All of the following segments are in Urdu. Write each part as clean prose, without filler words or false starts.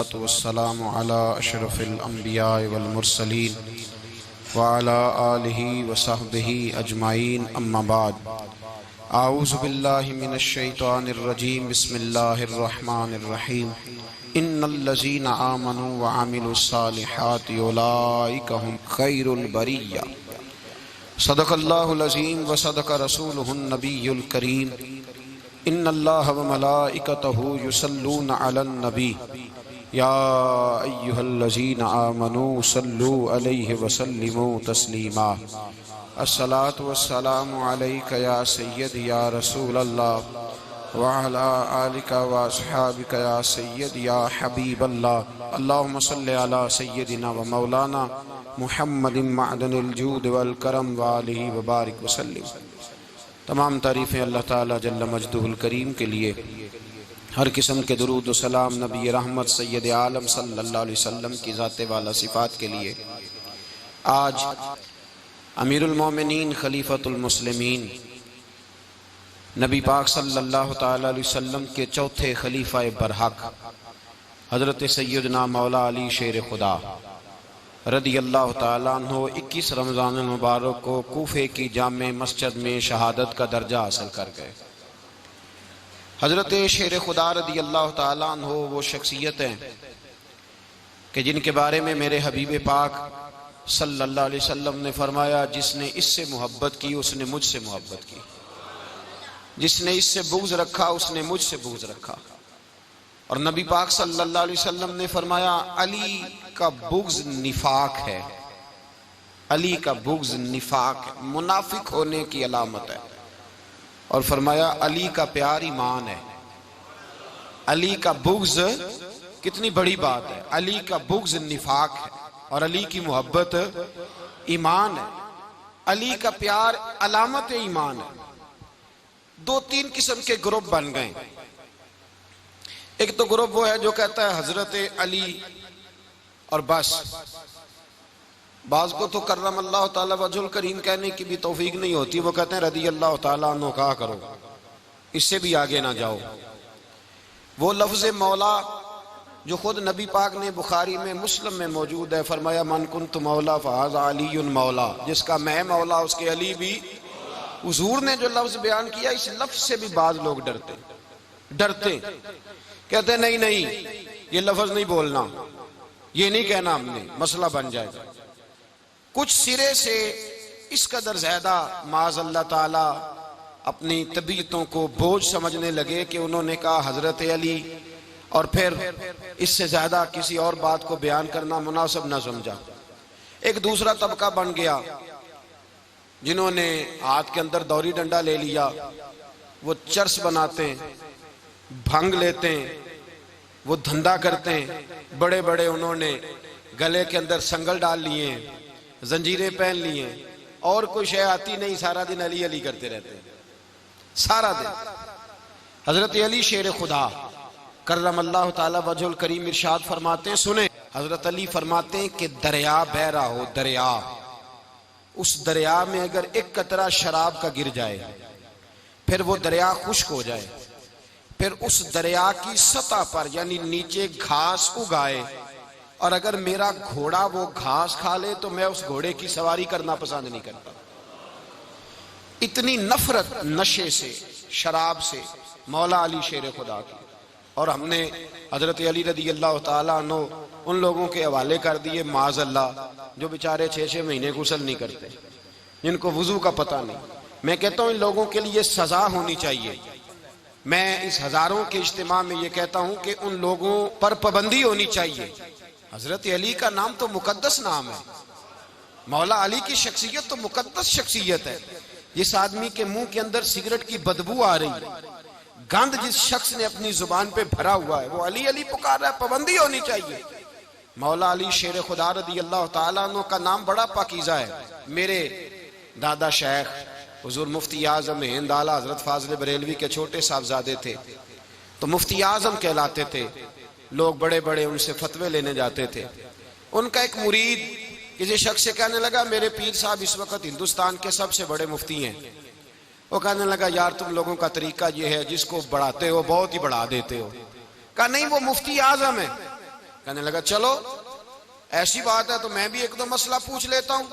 والسلام على أشرف الأنبياء والمرسلين وعلى آله وصحبه أجمعين أما بعد أعوذ بالله من الشيطان الرجيم بسم الله الرحمن الرحيم إن الذين آمنوا وعملوا الصالحات أولئك هم خير البرية صدق الله العظيم وصدق رسوله النبي الكريم إن الله وملائكته يصلون على النبي يا أيها الذين آمنوا صلوا عليه وسلموا تسليما الصلاة والسلام عليك يا سيدي يا رسول الله وعلى آلك وأصحابك يا سيدي يا حبيب الله اللهم صل على سيدنا ومولانا محمد معدن الجود والکرم وآلہ وبارک وسلم۔ تمام تعریفیں اللہ تعالیٰ جل مجدہ الکریم کے لیے، ہر قسم کے درود و سلام نبی رحمت سید عالم صلی اللہ علیہ وسلم کی ذات والا صفات کے لیے۔ آج امیر المومنین خلیفۃ المسلمین نبی پاک صلی اللہ تعالیٰ علیہ وسلم کے چوتھے خلیفہ برحق حضرت سیدنا مولا علی شیر خدا رضی اللہ تعالیٰ عنہ 21 رمضان المبارک کو کوفے کی جامع مسجد میں شہادت کا درجہ حاصل کر گئے۔ حضرت شیر خدا رضی اللہ تعالیٰ عنہ وہ شخصیت ہیں کہ جن کے بارے میں میرے حبیب پاک صلی اللہ علیہ وسلم نے فرمایا، جس نے اس سے محبت کی اس نے مجھ سے محبت کی، جس نے اس سے بغض رکھا اس نے مجھ سے بغض رکھا۔ اور نبی پاک صلی اللہ علیہ وسلم نے فرمایا، علی کا بغض نفاق ہے، علی کا بغض نفاق ہے، منافق ہونے کی علامت ہے۔ اور فرمایا علی کا پیار ایمان ہے۔ علی کا بغض کتنی بڑی بات ہے، علی کا بغض نفاق ہے اور علی کی محبت ایمان ہے، علی کا پیار علامت ایمان ہے۔ دو تین قسم کے گروپ بن گئے۔ ایک تو گروپ وہ ہے جو کہتا ہے حضرت علی اور بس، بعض کو تو کرم اللہ تعالیٰ وجہ الکریم کہنے کی بھی توفیق نہیں ہوتی، وہ کہتے ہیں رضی اللہ تعالیٰ عنہ کہا کرو، اس سے بھی آگے نہ جاؤ۔ وہ لفظ مولا جو خود نبی پاک نے بخاری میں مسلم میں موجود ہے، فرمایا من کنت مولا فہذا علی مولا، جس کا میں مولا اس کے علی بھی۔ حضور نے جو لفظ بیان کیا، اس لفظ سے بھی بعض لوگ ڈرتے کہتے ہیں نہیں یہ لفظ نہیں بولنا، یہ نہیں کہنا، ہم نے مسئلہ بن جائے گا۔ کچھ سرے سے اس قدر زیادہ معاذ اللہ تعالی اپنی طبیعتوں کو بوجھ سمجھنے لگے کہ انہوں نے کہا حضرت علی، اور پھر اس سے زیادہ کسی اور بات کو بیان کرنا مناسب نہ سمجھا۔ ایک دوسرا طبقہ بن گیا جنہوں نے ہاتھ کے اندر دوری ڈنڈا لے لیا، وہ چرس بناتے ہیں، بھنگ لیتے ہیں، وہ دھندا کرتے ہیں، بڑے بڑے انہوں نے گلے کے اندر سنگل ڈال لیے ہیں، زنجیریں پہن لی ہیں، اور کوئی شے آتی نہیں، سارا دن علی علی کرتے رہتے ہیں، سارا دن۔ حضرت علی شیر خدا کرم اللہ تعالی وجہ الکریم ارشاد فرماتے ہیں، سنیں، حضرت علی فرماتے ہیں کہ دریا بہ رہا ہو، دریا، اس دریا میں اگر ایک قطرہ شراب کا گر جائے، پھر وہ دریا خشک ہو جائے، پھر اس دریا کی سطح پر یعنی نیچے گھاس اگائے، اور اگر میرا گھوڑا وہ گھاس کھا لے تو میں اس گھوڑے کی سواری کرنا پسند نہیں کرتا۔ اتنی نفرت نشے سے، شراب سے مولا علی شیر خدا کی۔ اور ہم نے حضرت علی رضی اللہ تعالیٰ عنہ ان لوگوں کے حوالے کر دیے معاذ اللہ جو بیچارے 6 مہینے غسل نہیں کرتے، جن کو وضو کا پتہ نہیں۔ میں کہتا ہوں ان لوگوں کے لیے سزا ہونی چاہیے۔ میں اس ہزاروں کے اجتماع میں یہ کہتا ہوں کہ ان لوگوں پر پابندی ہونی چاہیے۔ حضرت علی کا نام تو مقدس نام ہے، مولا علی کی شخصیت تو مقدس شخصیت ہے۔ جس آدمی کے منہ کے اندر سگریٹ کی بدبو آ رہی ہے، گند جس شخص نے اپنی زبان پہ بھرا ہوا ہے، وہ علی علی پکار رہا ہے، پابندی ہونی چاہیے۔ مولا علی شیر خدا رضی اللہ تعالیٰ عنہ کا نام بڑا پاکیزہ ہے۔ میرے دادا شیخ حضور مفتی اعظم ہند اعلیٰ حضرت فاضل بریلوی کے چھوٹے صاحبزادے تھے، تو مفتی اعظم کہلاتے تھے، لوگ بڑے بڑے ان سے فتوے لینے جاتے تھے۔ ان کا ایک مرید کسی شخص سے کہنے لگا میرے پیر صاحب اس وقت ہندوستان کے سب سے بڑے مفتی ہیں، وہ کہنے لگا یار تم لوگوں کا طریقہ یہ ہے جس کو بڑھاتے ہو بہت ہی بڑھا دیتے ہو. کہا نہیں وہ مفتی اعظم ہے. کہنے لگا چلو ایسی بات ہے تو میں بھی ایک دو مسئلہ پوچھ لیتا ہوں.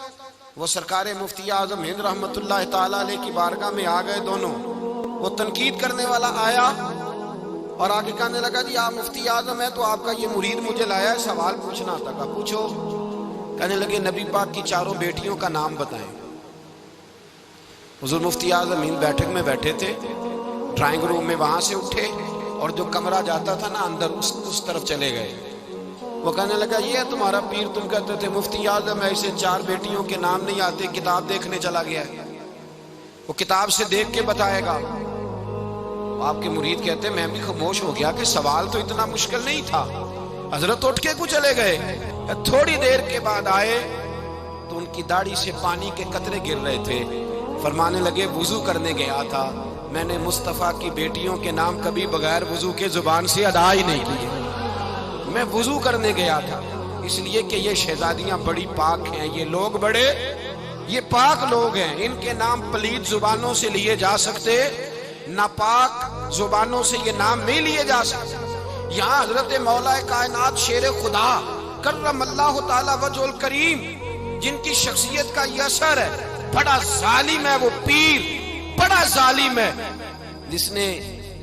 وہ سرکار مفتی اعظم ہند رحمت اللہ تعالیٰ علیہ کی بارگاہ میں آ گئے دونوں. وہ تنقید کرنے والا آیا اور آگے کہنے لگا جی آپ مفتی اعظم ہے تو آپ کا یہ مرید مجھے لایا ہے سوال پوچھنا تھا. کہا پوچھو. کہنے لگے نبی پاک کی چاروں بیٹیوں کا نام بتائیں. حضور مفتی اعظم ہند بیٹھک میں بیٹھے تھے, ڈرائنگ روم میں وہاں سے اٹھے اور جو کمرہ جاتا تھا نا اندر اس طرف چلے گئے. وہ کہنے لگا یہ ہے تمہارا پیر, تم کہتے تھے مفتی اعظم ایسے 4 بیٹیوں کے نام نہیں آتے, کتاب دیکھنے چلا گیا ہے, وہ کتاب سے دیکھ کے بتائے گا. آپ کے مرید کہتے میں بھی خاموش ہو گیا کہ سوال تو اتنا مشکل نہیں تھا. حضرت اٹھ کے کچھ چلے گئے. تھوڑی دیر کے بعد آئے تو ان کی داڑھی سے پانی کے قطرے گر رہے تھے. فرمانے لگے وضو کرنے گیا تھا, میں نے مصطفیٰ کی بیٹیوں کے نام کبھی بغیر وضو کے زبان سے ادا ہی نہیں کیے. میں وضو کرنے گیا تھا اس لیے کہ یہ شہزادیاں بڑی پاک ہیں, یہ لوگ بڑے یہ پاک لوگ ہیں, ان کے نام پلید زبانوں سے لیے جا سکتے, ناپاک زبانوں سے یہ نام نہیں لیے جا سکتے. یہاں حضرت مولا کائنات شیر خدا کرم اللہ تعالی وجہ الکریم جن کی شخصیت کا یہ اثر ہے, بڑا ظالم ہے وہ پیر, بڑا ظالم ہے جس نے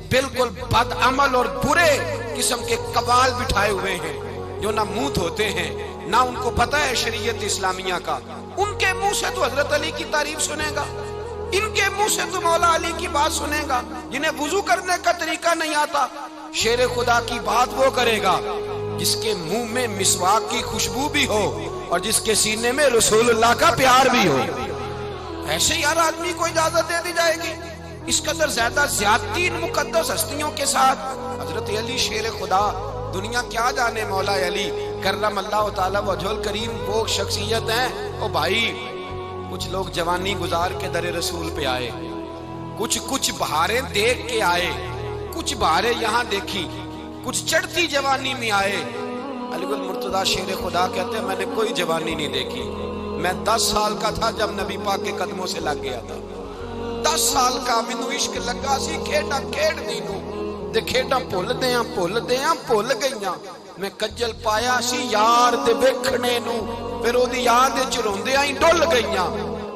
بالکل بد عمل اور برے قسم کے قبال بٹھائے ہوئے ہیں جو نہ منہ دھوتے ہیں نہ ان کو پتہ ہے شریعت اسلامیہ کا. ان کے منہ سے تو حضرت علی کی تعریف سنے گا, ان کے منہ سے تو مولا علی کی بات سنے گا. جنہیں وضو کرنے کا طریقہ نہیں آتا, شیر خدا کی بات وہ کرے گا جس کے منہ میں مسواک کی خوشبو بھی ہو اور جس کے سینے میں رسول اللہ کا پیار بھی ہو. ایسے ہر آدمی کو اجازت دے دی جائے گی؟ اس قدر زیادہ زیادتی ان مقدس ہستیوں کے ساتھ. حضرت علی شیر خدا, دنیا کیا جانے مولا علی کرم اللہ تعالی وجہ الکریم وہ شخصیت ہیں. او بھائی کچھ لوگ جوانی گزار کے در رسول پہ آئے, کچھ بہاریں دیکھ کے آئے, کچھ بہاریں یہاں دیکھی, کچھ چڑھتی جوانی میں آئے. علی گل مرتضیٰ شیر خدا کہتے ہیں میں نے کوئی جوانی نہیں دیکھی. میں 10 سال کا تھا جب نبی پاک کے قدموں سے لگ گیا تھا. 10 سال کا مینوں عشق لگا سی, کھیڈاں کھیڈ دی نوں تے کھیڈاں بھول گئیاں. میں کجل پایا سی یار تے ویکھنے نوں, پھر او دی یاد وچ روندیاں ہی ڈل گئیاں.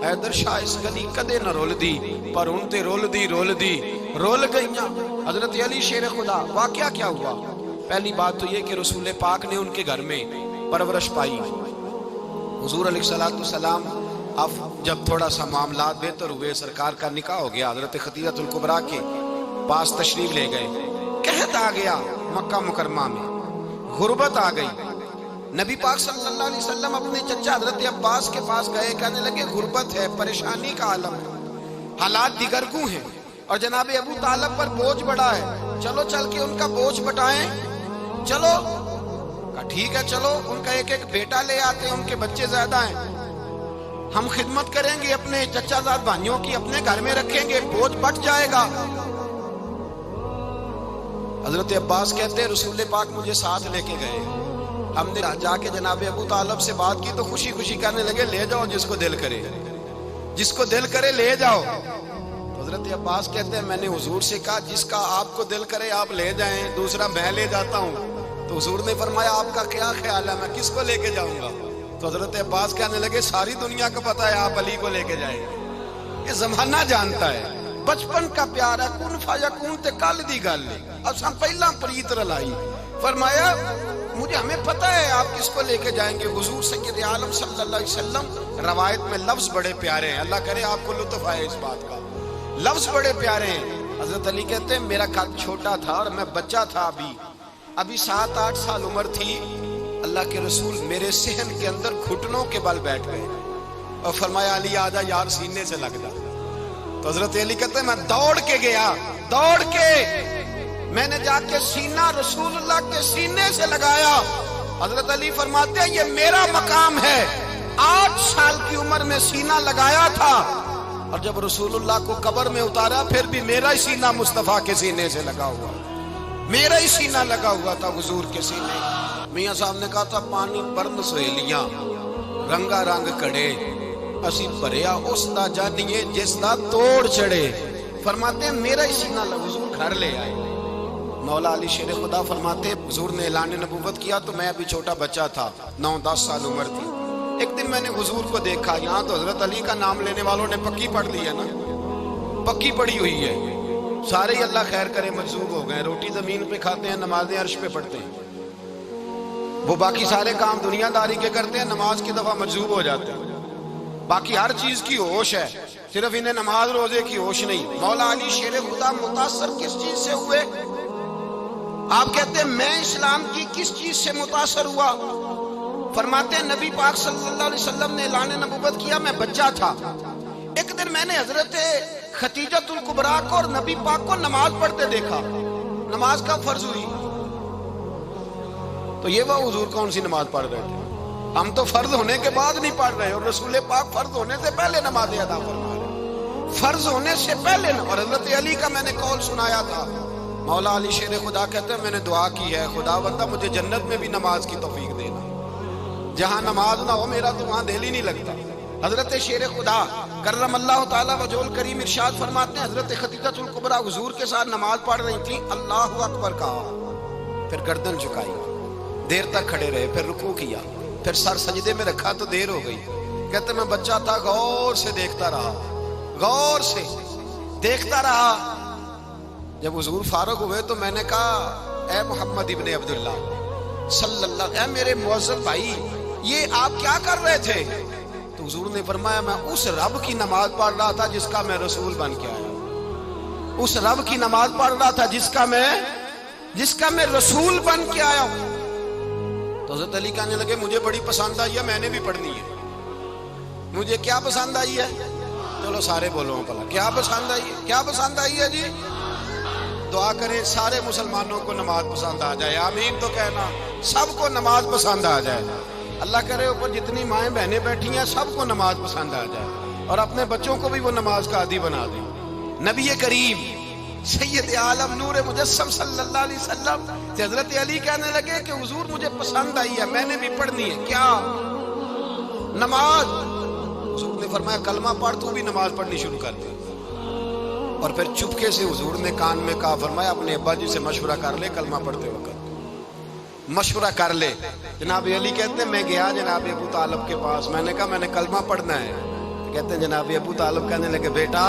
حیدر شاہ اس گلی کدے نہ رول دی پر ہن تے رول دی رول گئیاں. حضرت علی شیر خدا واقعہ کیا ہوا؟ پہلی بات تو یہ کہ رسول پاک نے ان کے گھر میں پرورش پائی. حضور علیہ السلام اب جب تھوڑا سا معاملات بہتر ہوئے, سرکار کا نکاح ہو گیا, حضرت خدیجہ الکبریٰ کے پاس تشریف لے گئے. قحط آ گیا مکہ مکرمہ میں, غربت آ گئی. نبی پاک صلی اللہ علیہ وسلم اپنے چچا حضرت عباس کے پاس گئے, کہنے لگے غربت ہے, پریشانی کا عالم ہے, حالات دیگرگوں ہیں اور جناب ابو طالب پر بوجھ بڑا ہے, چلو چل کے ان کا بوجھ بٹائیں. چلو کہا ٹھیک ہے چلو, ان کا ایک بیٹا لے آتے ہیں, ان کے بچے زیادہ ہیں, ہم خدمت کریں گے اپنے چچا زاد بھائیوں کی, اپنے گھر میں رکھیں گے, بوجھ بٹ جائے گا. حضرت عباس کہتے ہیں رسول پاک مجھے ساتھ لے کے گئے. ہم نے جا کے جناب ابو طالب سے بات کی تو خوشی خوشی کہنے لگے لے جاؤ جس کو دل کرے لے جاؤ. حضرت عباس کہتے ہیں میں نے حضور سے کہا جس کا آپ کو دل کرے آپ لے جائیں, دوسرا میں لے جاتا ہوں. تو حضور نے فرمایا آپ کا کیا خیال ہے, میں کس کو لے کے جاؤں گا؟ تو حضرت عباس کہنے لگے ساری دنیا کو پتا ہے آپ علی کو لے کے جائیں گے, یہ زمانہ جانتا ہے, بچپن کا پیار ہے, کن فیکون تے کل دی گل نہیں, اب ہم پہلا پریت رلائی. فرمایا ہمیں پتہ ہے آپ کس کو لے کے جائیں گے. حضور سید عالم صلی اللہ علیہ وسلم روایت میں لفظ بڑے پیارے ہیں, اللہ کرے آپ کو لطف آئے اس بات کا, لفظ بڑے پیارے ہیں. حضرت علی کہتے ہیں میرا قد چھوٹا تھا اور میں بچہ تھا, ابھی 7-8 سال عمر تھی. اللہ کے رسول میرے صحن کے اندر گھٹنوں کے بل بیٹھ گئے اور فرمایا علی آجا یار سینے سے لگ جا. تو حضرت علی کہتے ہیں میں دوڑ کے گیا, میں نے جا کے سینہ رسول اللہ کے سینے سے لگایا. حضرت علی فرماتے ہیں یہ میرا مقام ہے, 8 سال کی عمر میں سینہ لگایا تھا اور جب رسول اللہ کو قبر میں اتارا پھر بھی میرا ہی سینہ مصطفیٰ کے سینے سے لگا ہوا, میرا ہی سینہ لگا ہوا تھا حضور کے سینے. میاں صاحب نے کہا تھا پانی برن سہیلیاں رنگا رنگ کڑے, اسی بھریا اس دا جانیے جس دا توڑ چڑھے. فرماتے ہیں میرا ہی سینہ حضور گھر لے آئے, مولا علی شیر خدا فرماتے حضور نے اعلان نبوت کیا تو میں ابھی چھوٹا بچہ تھا، 9-10 سال عمر تھی۔ ایک دن میں نے حضور کو دیکھا، یہاں تو حضرت علی کا نام لینے والوں نے پکی پڑھ لی ہے نا، پکی پڑی ہوئی ہے، سارے ہی اللہ خیر کرے مجذوب ہو گئے، روٹی زمین پہ کھاتے ہیں، نمازیں عرش پہ پڑھتے ہیں، وہ باقی سارے کام دنیا داری کے کرتے ہیں، نماز کی دفعہ مجذوب ہو جاتے ہیں، باقی ہر چیز کی ہوش ہے، صرف انہیں نماز روزے کی ہوش نہیں۔ مولا علی شیر خدا متاثر کس چیز سے ہوئے؟ آپ کہتے ہیں میں اسلام کی کس چیز سے متاثر ہوا؟ فرماتے ہیں نبی پاک صلی اللہ علیہ وسلم نے اعلان نبوت کیا، میں بچہ تھا، ایک دن میں نے حضرت خدیجۃ الکبریٰ کو اور نبی پاک کو نماز پڑھتے دیکھا۔ نماز کب فرض ہوئی؟ تو یہ وہ حضور کون سی نماز پڑھ رہے تھے؟ ہم تو فرض ہونے کے بعد نہیں پڑھ رہے، اور رسول پاک فرض ہونے سے پہلے نماز ادا فرما رہے، فرض ہونے سے پہلے۔ اور حضرت علی کا میں نے قول سنایا تھا، مولا علی شیر خدا کہتے ہیں میں نے دعا کی ہے خدا بندہ مجھے جنت میں بھی نماز کی توفیق دینا، جہاں نماز نہ ہو میرا تو وہاں دل ہی نہیں لگتا۔ حضرت شیر خدا کرم اللہ تعالیٰ وجہ الکریم ارشاد فرماتے ہیں حضرت خدیجۃ الکبریٰ حضور کے ساتھ نماز پڑھ رہی تھی، اللہ اکبر کہا، پھر گردن جھکائی، دیر تک کھڑے رہے، پھر رکوع کیا، پھر سر سجدے میں رکھا تو دیر ہو گئی۔ کہتے میں بچہ تھا، غور سے دیکھتا رہا، غور سے دیکھتا رہا۔ جب حضور فارغ ہوئے تو میں نے کہا اے محمد ابن عبداللہ صلی اللہ، اے میرے معزز بھائی یہ آپ کیا کر رہے تھے؟ تو حضور نے فرمایا میں اس رب کی نماز پڑھ رہا تھا جس کا میں رسول بن کے آیا ہوں، اس رب کی نماز پڑھ رہا تھا جس کا میں رسول بن کے آیا ہوں۔ تو حضرت علی کہنے لگے مجھے بڑی پسند آئی ہے، میں نے بھی پڑھنی ہے۔ مجھے کیا پسند آئی ہے؟ چلو سارے بولو پلا، کیا پسند آئی ہے؟ کیا پسند آئی ہے جی؟ دعا کریں سارے مسلمانوں کو نماز پسند آ جائے، آمین تو کہنا، سب کو نماز پسند آ جائے۔ اللہ کرے اوپر جتنی مائیں بہنیں بیٹھی ہیں سب کو نماز پسند آ جائے، اور اپنے بچوں کو بھی وہ نماز کا عادی بنا دیں۔ نبی کریم سید عالم نور مجسم صلی اللہ علیہ وسلم سے حضرت علی کہنے لگے کہ حضور مجھے پسند آئی ہے، میں نے بھی پڑھنی ہے۔ کیا؟ نماز۔ حضور نے فرمایا کلمہ پڑھ، تو بھی نماز پڑھنی شروع کر دے۔ اور پھر چپکے سے حضور نے کان میں کہا، فرمایا اپنے ابا جی سے مشورہ کر لے کلمہ پڑھتے وقت، مشورہ کر لے۔ جناب علی کہتے ہیں میں گیا جناب ابو طالب کے پاس، میں نے کہا میں نے کلمہ پڑھنا ہے۔ کہتے ہیں جناب ابو طالب کہنے لگے بیٹا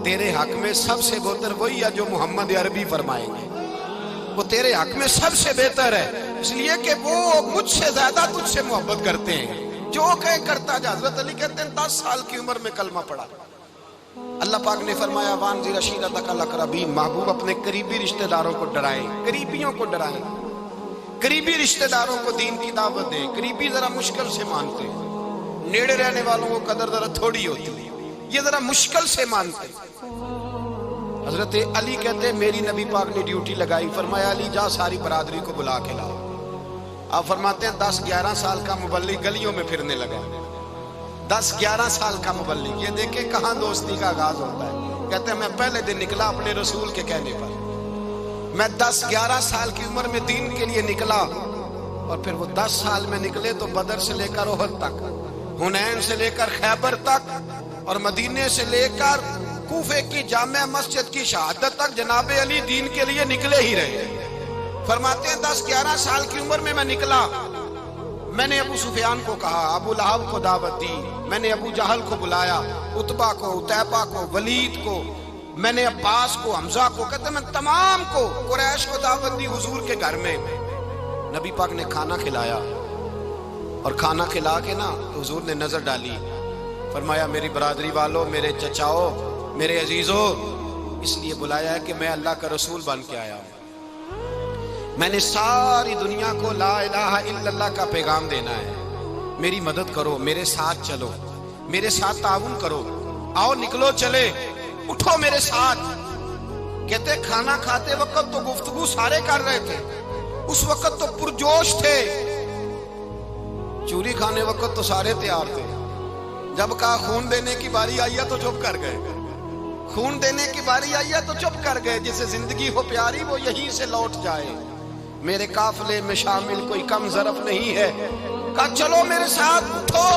تیرے حق میں سب سے بہتر وہی ہے جو محمد عربی فرمائیں گے، وہ تیرے حق میں سب سے بہتر ہے، اس لیے کہ وہ مجھ سے زیادہ تجھ سے محبت کرتے ہیں، جو کہے کرتا جا۔ حضرت علی کہتے ہیں 10 سال کی عمر میں کلمہ پڑھا۔ اللہ پاک نے فرمایا وانذر عشیرتک الاقربین، محبوب اپنے قریبی رشتہ داروں کو ڈرائیں، قریبیوں کو ڈرائیں، قریبی رشتہ داروں کو دین کی دعوت دیں۔ قریبی ذرا مشکل سے مانتے ہیں، نیڑے رہنے والوں کو قدر ذرا تھوڑی ہوتی ہے، یہ ذرا مشکل سے مانتے ہیں۔ حضرت علی کہتے ہیں میری نبی پاک نے ڈیوٹی لگائی، فرمایا علی جا ساری برادری کو بلا کے لاؤ۔ آپ فرماتے ہیں 10-11 سال کا مبلغ گلیوں میں پھرنے لگا، 10-11 سال کا مبلغ، یہ دیکھیں کہاں دوستی کا آغاز ہوتا ہے۔ کہتے ہیں میں پہلے دن نکلا اپنے رسول کے کہنے پر، میں 10-11 سال کی عمر میں دین کے لیے نکلا، اور پھر وہ 10 سال میں نکلے تو بدر سے لے کر احد تک، حنین سے لے کر خیبر تک، اور مدینے سے لے کر کوفے کی جامع مسجد کی شہادت تک جناب علی دین کے لیے نکلے ہی رہے۔ فرماتے ہیں 10-11 سال کی عمر میں نکلا، میں نے ابو سفیان کو کہا، ابو لہب کو دعوت دی، میں نے ابو جہل کو بلایا، عتبہ کو، عتیبہ کو، ولید کو، میں نے عباس کو، حمزہ کو، کہتے ہیں میں تمام کو، قریش کو دعوت دی حضور کے گھر میں۔ نبی پاک نے کھانا کھلایا، اور کھانا کھلا کے نا حضور نے نظر ڈالی، فرمایا میری برادری والوں، میرے چچاؤ، میرے عزیزوں، اس لیے بلایا ہے کہ میں اللہ کا رسول بن کے آیا ہوں، میں نے ساری دنیا کو لا الہ الا اللہ کا پیغام دینا ہے، میری مدد کرو، میرے ساتھ چلو، میرے ساتھ تعاون کرو، آؤ نکلو چلے، اٹھو میرے ساتھ۔ کہتے کھانا کھاتے وقت تو گفتگو سارے کر رہے تھے، اس وقت تو پرجوش تھے، چوری کھانے وقت تو سارے تیار تھے، جب کہا خون دینے کی باری آئی ہے تو چپ کر گئے، خون دینے کی باری آئی ہے تو چپ کر گئے، جسے زندگی ہو پیاری وہ یہیں سے لوٹ جائے، میرے قافلے میں شامل کوئی کم ظرف نہیں ہے، کہا چلو میرے ساتھ اٹھو۔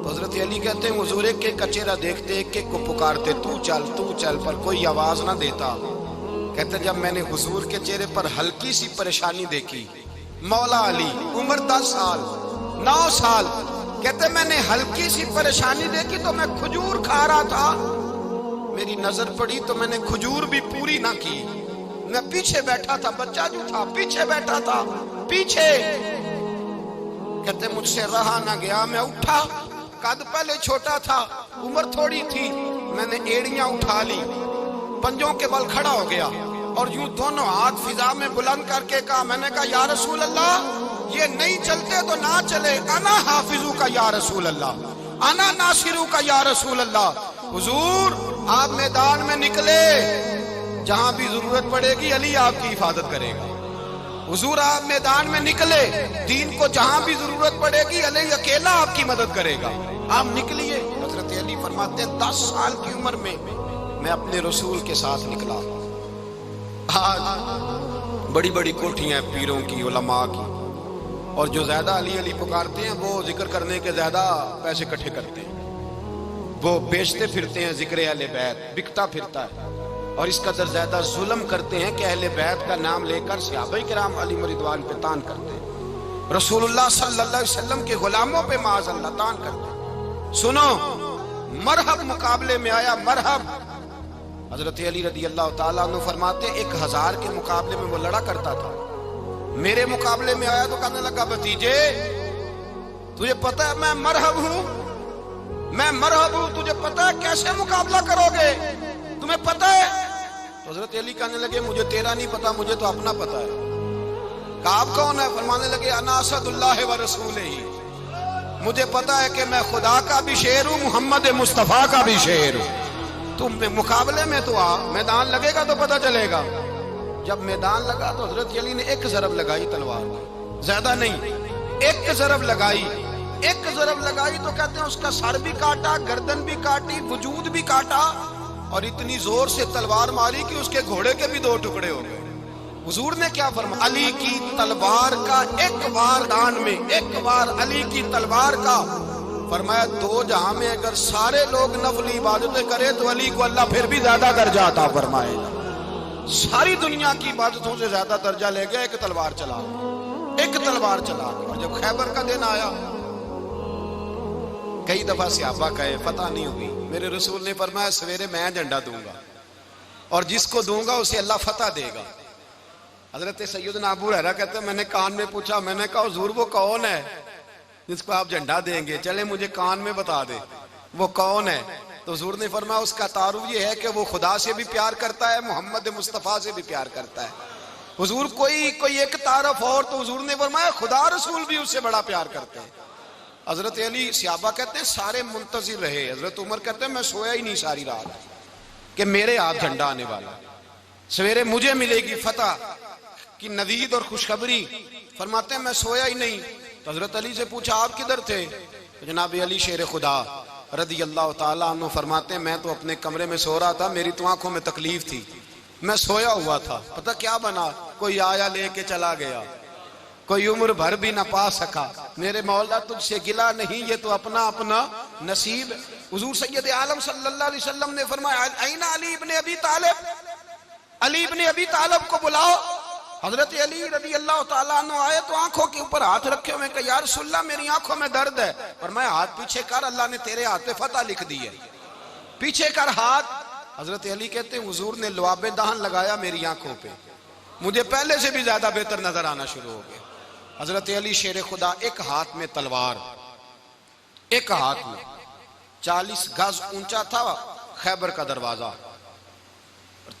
تو حضرت علی کہتے ہیں حضور ایک کا چہرہ دیکھتے ایک کو پکارتے تو چل، پر کوئی آواز نہ دیتا، کہتے جب میں نے حضور کے چہرے پر ہلکی سی پریشانی دیکھی، مولا علی عمر 10 سال 9 سال، کہتے میں نے ہلکی سی پریشانی دیکھی تو میں کھجور کھا رہا تھا، میری نظر پڑی تو میں نے کھجور بھی پوری نہ کی، میں پیچھے بیٹھا تھا، بچہ جو تھا پیچھے بیٹھا تھا پیچھے، کہتے مجھ سے رہا نہ گیا، میں اٹھا، قد پہلے چھوٹا تھا، عمر تھوڑی تھی، میں نے ایڑیاں اٹھا لی، پنجوں کے بل کھڑا ہو گیا اور یوں دونوں ہاتھ فضا میں بلند کر کے کہا، میں نے کہا یا رسول اللہ یہ نہیں چلتے تو نہ چلے، انا حافظو کا یا رسول اللہ، انا ناصرو کا یا رسول اللہ۔ حضور آپ میدان میں نکلے، جہاں بھی ضرورت پڑے گی علی آپ کی حفاظت کرے گا۔ حضور آپ میدان میں نکلے، دین کو جہاں بھی ضرورت پڑے گی علی اکیلا آپ کی مدد کرے گا۔ آپ نکلیے، حضرت علی فرماتے ہیں 10 سال کی عمر میں میں اپنے رسول کے ساتھ نکلا۔ آج بڑی بڑی کوٹھیاں پیروں کی، علماء کی، اور جو زیادہ علی علی پکارتے ہیں وہ ذکر کرنے کے زیادہ پیسے اکٹھے کرتے ہیں، وہ بیچتے پھرتے ہیں ذکر اہل بیت، بکتا پھرتا ہے، اور اس قدر زیادہ ظلم کرتے ہیں کہ اہل بیت کا نام لے کر صحابہ کرام علی رضوان پہ تان کرتے ہیں، رسول اللہ صلی اللہ علیہ وسلم کے غلاموں پہ معاذ اللہ تان کرتے ہیں۔ سنو، مرحب مقابلے میں آیا، مرحب۔ حضرت علی رضی اللہ تعالیٰ عنہ فرماتے 1000 کے مقابلے میں وہ لڑا کرتا تھا، میرے مقابلے میں آیا تو کہنے لگا بھتیجے تجھے پتہ ہے میں مرحب ہوں، میں مرحب ہوں، تجھے پتہ ہے کیسے مقابلہ کرو گے، تمہیں پتہ ہے؟ تو حضرت علی کہنے لگے مجھے تیرا نہیں پتا، مجھے تو اپنا پتا ہے۔ کہا آپ کون ہے؟ فرمانے لگے انا اسد اللہ و رسولہ، مجھے پتا ہے کہ میں خدا کا بھی شیر ہوں، محمد مصطفیٰ کا بھی شیر ہوں۔ تم مقابلے میں تو آ، میدان لگے گا تو پتہ چلے گا۔ جب میدان لگا تو حضرت علی نے ایک ضرب لگائی تلوار، زیادہ نہیں، ایک ضرب لگائی، ایک ضرب لگائی تو کہتے ہیں اس کا سر بھی کاٹا، گردن بھی کاٹی، وجود بھی کاٹا، اور اتنی زور سے تلوار ماری کہ اس کے گھوڑے کے بھی 2 ٹکڑے ہو گئے۔ حضور نے کیا فرمایا؟ علی کی تلوار کا ایک وار دان میں، ایک وار علی کی تلوار کا، فرمایا 2 جہاں میں اگر سارے لوگ نفل عبادتیں کرے تو علی کو اللہ پھر بھی زیادہ درجہ عطا فرمائے گا۔ ساری دنیا کی عبادتوں سے زیادہ درجہ لے گیا ایک تلوار چلا، ایک تلوار چلا۔ اور جب خیبر کا دن آیا، کئی دفعہ صحابہ کہے فتح نہیں ہوئی، میرے رسول نے فرمایا سویرے میں جھنڈا دوں گا اور جس کو دوں گا اسے اللہ فتح دے گا۔ حضرت سیدنا ابو ہریرہ کہتے ہیں میں نے کان میں پوچھا، میں نے کہا حضور وہ کون ہے جس کو آپ جھنڈا دیں گے؟ چلے مجھے کان میں بتا دے وہ کون ہے۔ تو حضور نے فرمایا اس کا تعارف یہ ہے کہ وہ خدا سے بھی پیار کرتا ہے، محمد مصطفیٰ سے بھی پیار کرتا ہے۔ حضور کوئی ایک تعارف اور، تو حضور نے فرمایا خدا رسول بھی اس سے بڑا پیار کرتے ہیں۔ حضرت علی، صحابہ کہتے ہیں سارے منتظر رہے، حضرت عمر کہتے ہیں میں سویا ہی نہیں ساری رات کہ میرے ہاتھ جھنڈا آنے والا، سویرے مجھے ملے گی فتح کی نوید اور خوشخبری۔ فرماتے ہیں میں سویا ہی نہیں۔ تو حضرت علی سے پوچھا آپ کدھر تھے؟ جناب علی شیر خدا رضی اللہ تعالیٰ عنہ فرماتے ہیں میں تو اپنے کمرے میں سو رہا تھا، میری تو آنکھوں میں تکلیف تھی، میں سویا ہوا تھا، پتہ کیا بنا، کوئی آیا لے کے چلا گیا، کوئی عمر بھر بھی نہ پا سکا۔ میرے مولا تجھ سے گلا نہیں، یہ تو اپنا اپنا نصیب۔ حضور سید عالم صلی اللہ علیہ وسلم نے فرمایا این علی ابن ابی طالب، علی ابن ابی طالب کو بلاؤ۔ حضرت علی رضی اللہ تعالیٰ عنہ آئے تو آنکھوں کے اوپر ہاتھ رکھے ہوئے کہ یا رسول اللہ میری آنکھوں میں درد ہے۔ فرمایا ہاتھ پیچھے کر، اللہ نے تیرے ہاتھ پہ فتح لکھ دی ہے، پیچھے کر ہاتھ۔ حضرت علی کہتے ہیں حضور نے لعاب دہن لگایا میری آنکھوں پہ، مجھے پہلے سے بھی زیادہ بہتر نظر آنا شروع ہو گیا۔ حضرت علی شیر خدا، ایک ہاتھ میں تلوار، ایک ہاتھ میں 40 گز اونچا تھا خیبر کا دروازہ،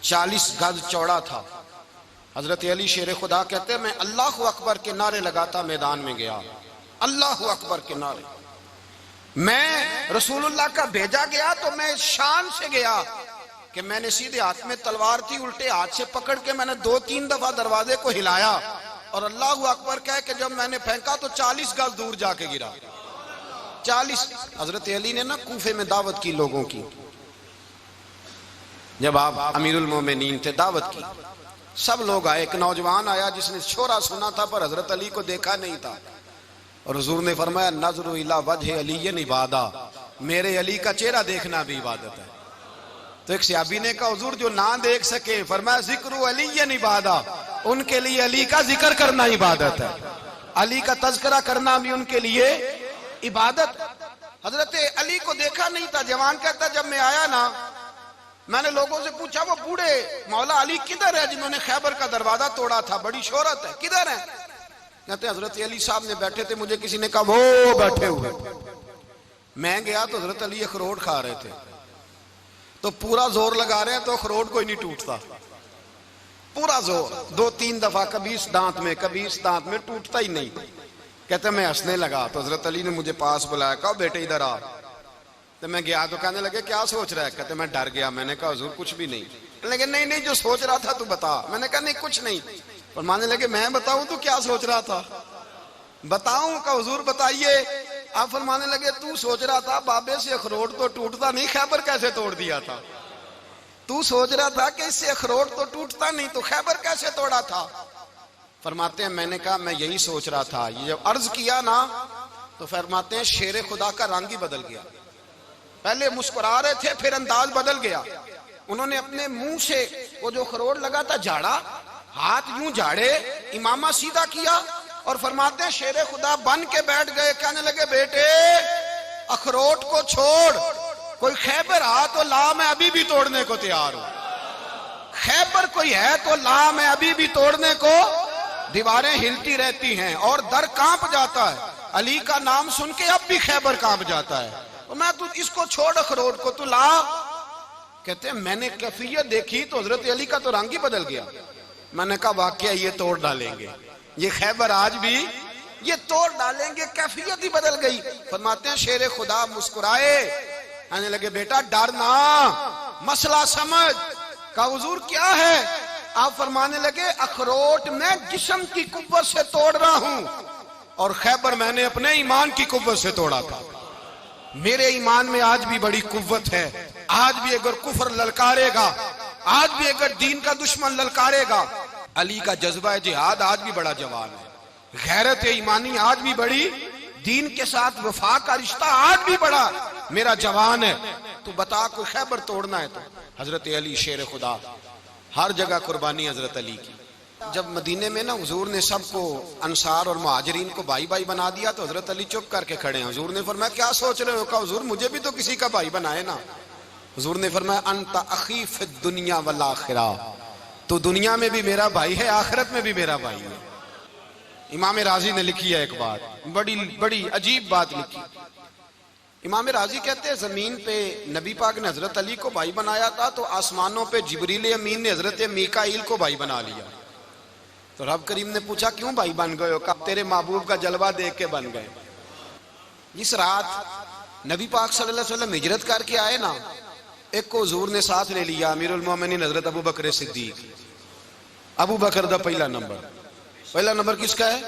40 گز چوڑا تھا۔ حضرت علی شیر خدا کہتے ہیں میں اللہ اکبر کے نعرے لگاتا میدان میں گیا، اللہ اکبر کے نعرے۔ میں رسول اللہ کا بھیجا گیا تو میں شان سے گیا کہ میں نے سیدھے ہاتھ میں تلوار تھی، الٹے ہاتھ سے پکڑ کے میں نے 2-3 دفعہ دروازے کو ہلایا اور اللہ اکبر کہہ کہ جب میں نے پھینکا تو 40 گز دور جا کے گرا، 40۔ حضرت علی نے نا کوفے میں دعوت کی لوگوں کی، جب آپ امیر المومنین تھے دعوت کی، سب لوگ آئے۔ ایک نوجوان آیا جس نے شورا سنا تھا پر حضرت علی کو دیکھا نہیں تھا، اور حضور نے فرمایا نظر الی وجہ علی عبادہ، میرے علی کا چہرہ دیکھنا بھی عبادت ہے۔ تو ایک صحابی نے کہا حضور جو نہ دیکھ سکے، فرمایا ذکر علی عبادہ، ان کے لیے علی کا ذکر کرنا عبادت ہے، علی کا تذکرہ کرنا بھی ان کے لیے عبادت۔ حضرت علی کو دیکھا نہیں تھا، جوان کہتا جب میں آیا نا میں نے لوگوں سے پوچھا وہ بوڑھے مولا علی کدھر ہے جنہوں نے خیبر کا دروازہ توڑا تھا، بڑی شہرت ہے، کدھر ہے؟ کہتے حضرت علی صاحب نے بیٹھے تھے، مجھے کسی نے کہا وہ بیٹھے ہوئے۔ میں گیا تو حضرت علی اخروٹ کھا رہے تھے، تو پورا زور لگا رہے ہیں تو اخروٹ کوئی نہیں ٹوٹتا، پورا زور 2-3 دفعہ، کبھی اس دانت میں کبھی اس دانت میں، ٹوٹتا ہی نہیں۔ کہتے میں ہنسنے لگا تو حضرت علی نے مجھے پاس بلایا، کہا بیٹے ادھر آ۔ تو میں گیا تو کہنے لگے کیا سوچ رہا ہے؟ کہتے میں ڈر گیا، میں نے کہا حضور کچھ بھی نہیں۔ لیکن نہیں جو سوچ رہا تھا تو بتا۔ میں نے کہا نہیں کچھ نہیں۔ فرمانے لگے میں بتاؤں تو کیا سوچ رہا تھا؟ بتاؤں؟ کہ حضور بتائیے۔ آپ فرمانے لگے تو سوچ رہا تھا بابے سے اخروٹ تو ٹوٹتا نہیں، خیبر کیسے توڑ دیا تھا؟ تو سوچ رہا تھا کہ اس سے اخروٹ تو ٹوٹتا نہیں تو خیبر کیسے توڑا تھا؟ فرماتے ہیں میں نے کہا میں یہی سوچ رہا تھا۔ یہ جب عرض کیا نا تو فرماتے ہیں شیر خدا کا رنگ ہی بدل گیا، پہلے مسکرا رہے تھے پھر انداز بدل گیا۔ انہوں نے اپنے منہ سے وہ جو خروٹ لگا تھا جھاڑا، ہاتھ یوں جھاڑے، امامہ سیدھا کیا اور فرماتے ہیں شیر خدا بن کے بیٹھ گئے، کہنے لگے بیٹے اخروٹ کو چھوڑ، کوئی خیبر آ تو لا، میں ابھی بھی توڑنے کو تیار ہوں، خیبر کوئی ہے تو لا، میں ابھی بھی توڑنے کو۔ دیواریں ہلتی رہتی ہیں اور در کانپ جاتا ہے، علی کا نام سن کے اب بھی خیبر کانپ جاتا ہے، میں تو اس کو چھوڑ اخروٹ کو تو لا۔ کہتے ہیں میں نے کیفیت دیکھی تو حضرت علی کا تو رنگ ہی بدل گیا۔ میں نے کہا واقعہ یہ توڑ ڈالیں گے، یہ خیبر آج بھی یہ توڑ ڈالیں گے، کیفیت ہی بدل گئی۔ فرماتے ہیں شیر خدا مسکرائے، کہنے لگے بیٹا ڈرنا، مسئلہ سمجھ۔ کہا حضور کیا ہے؟ آپ فرمانے لگے اخروٹ میں جسم کی قوت سے توڑ رہا ہوں اور خیبر میں نے اپنے ایمان کی قوت سے توڑا تھا۔ میرے ایمان میں آج بھی بڑی قوت ہے، آج بھی اگر کفر للکارے گا، آج بھی اگر دین کا دشمن للکارے گا، علی کا جذبہ جہاد آج بھی بڑا جوان ہے، غیرت ایمانی آج بھی بڑی، دین کے ساتھ وفا کا رشتہ آج بھی بڑا میرا جوان ہے۔ تو بتا کوئی خیبر توڑنا ہے تو حضرت علی شیر خدا، ہر جگہ قربانی حضرت علی کی۔ جب مدینے میں نا حضور نے سب کو انصار اور مہاجرین کو بھائی بھائی بنا دیا تو حضرت علی چپ کر کے کھڑے ہیں۔ حضور نے فرمایا کیا سوچ رہے ہو؟ کہا حضور مجھے بھی تو کسی کا بھائی بنائے نا۔ حضور نے فرمایا انت اخی فی الدنیا والآخرہ، تو دنیا میں بھی میرا بھائی ہے، آخرت میں بھی میرا بھائی ہے۔ امام راضی نے لکھی ہے ایک بات، بڑی عجیب بات لکھی۔ امام راضی کہتے ہیں زمین پہ نبی پاک نے حضرت علی کو بھائی بنایا تھا تو آسمانوں پہ جبریل امین نے حضرت میکائیل کو بھائی بنا لیا۔ تو رب کریم نے پوچھا کیوں بھائی بن گئے ہو؟ کہا تیرے محبوب کا جلوہ دیکھ کے بن گئے۔ اس رات نبی پاک صلی اللہ علیہ وسلم ہجرت کر کے آئے نا، ایک کو حضور نے ساتھ لے لیا، امیر المومنین حضرت ابو بکر صدیق۔ ابو بکر دا پہلا نمبر کس کا ہے؟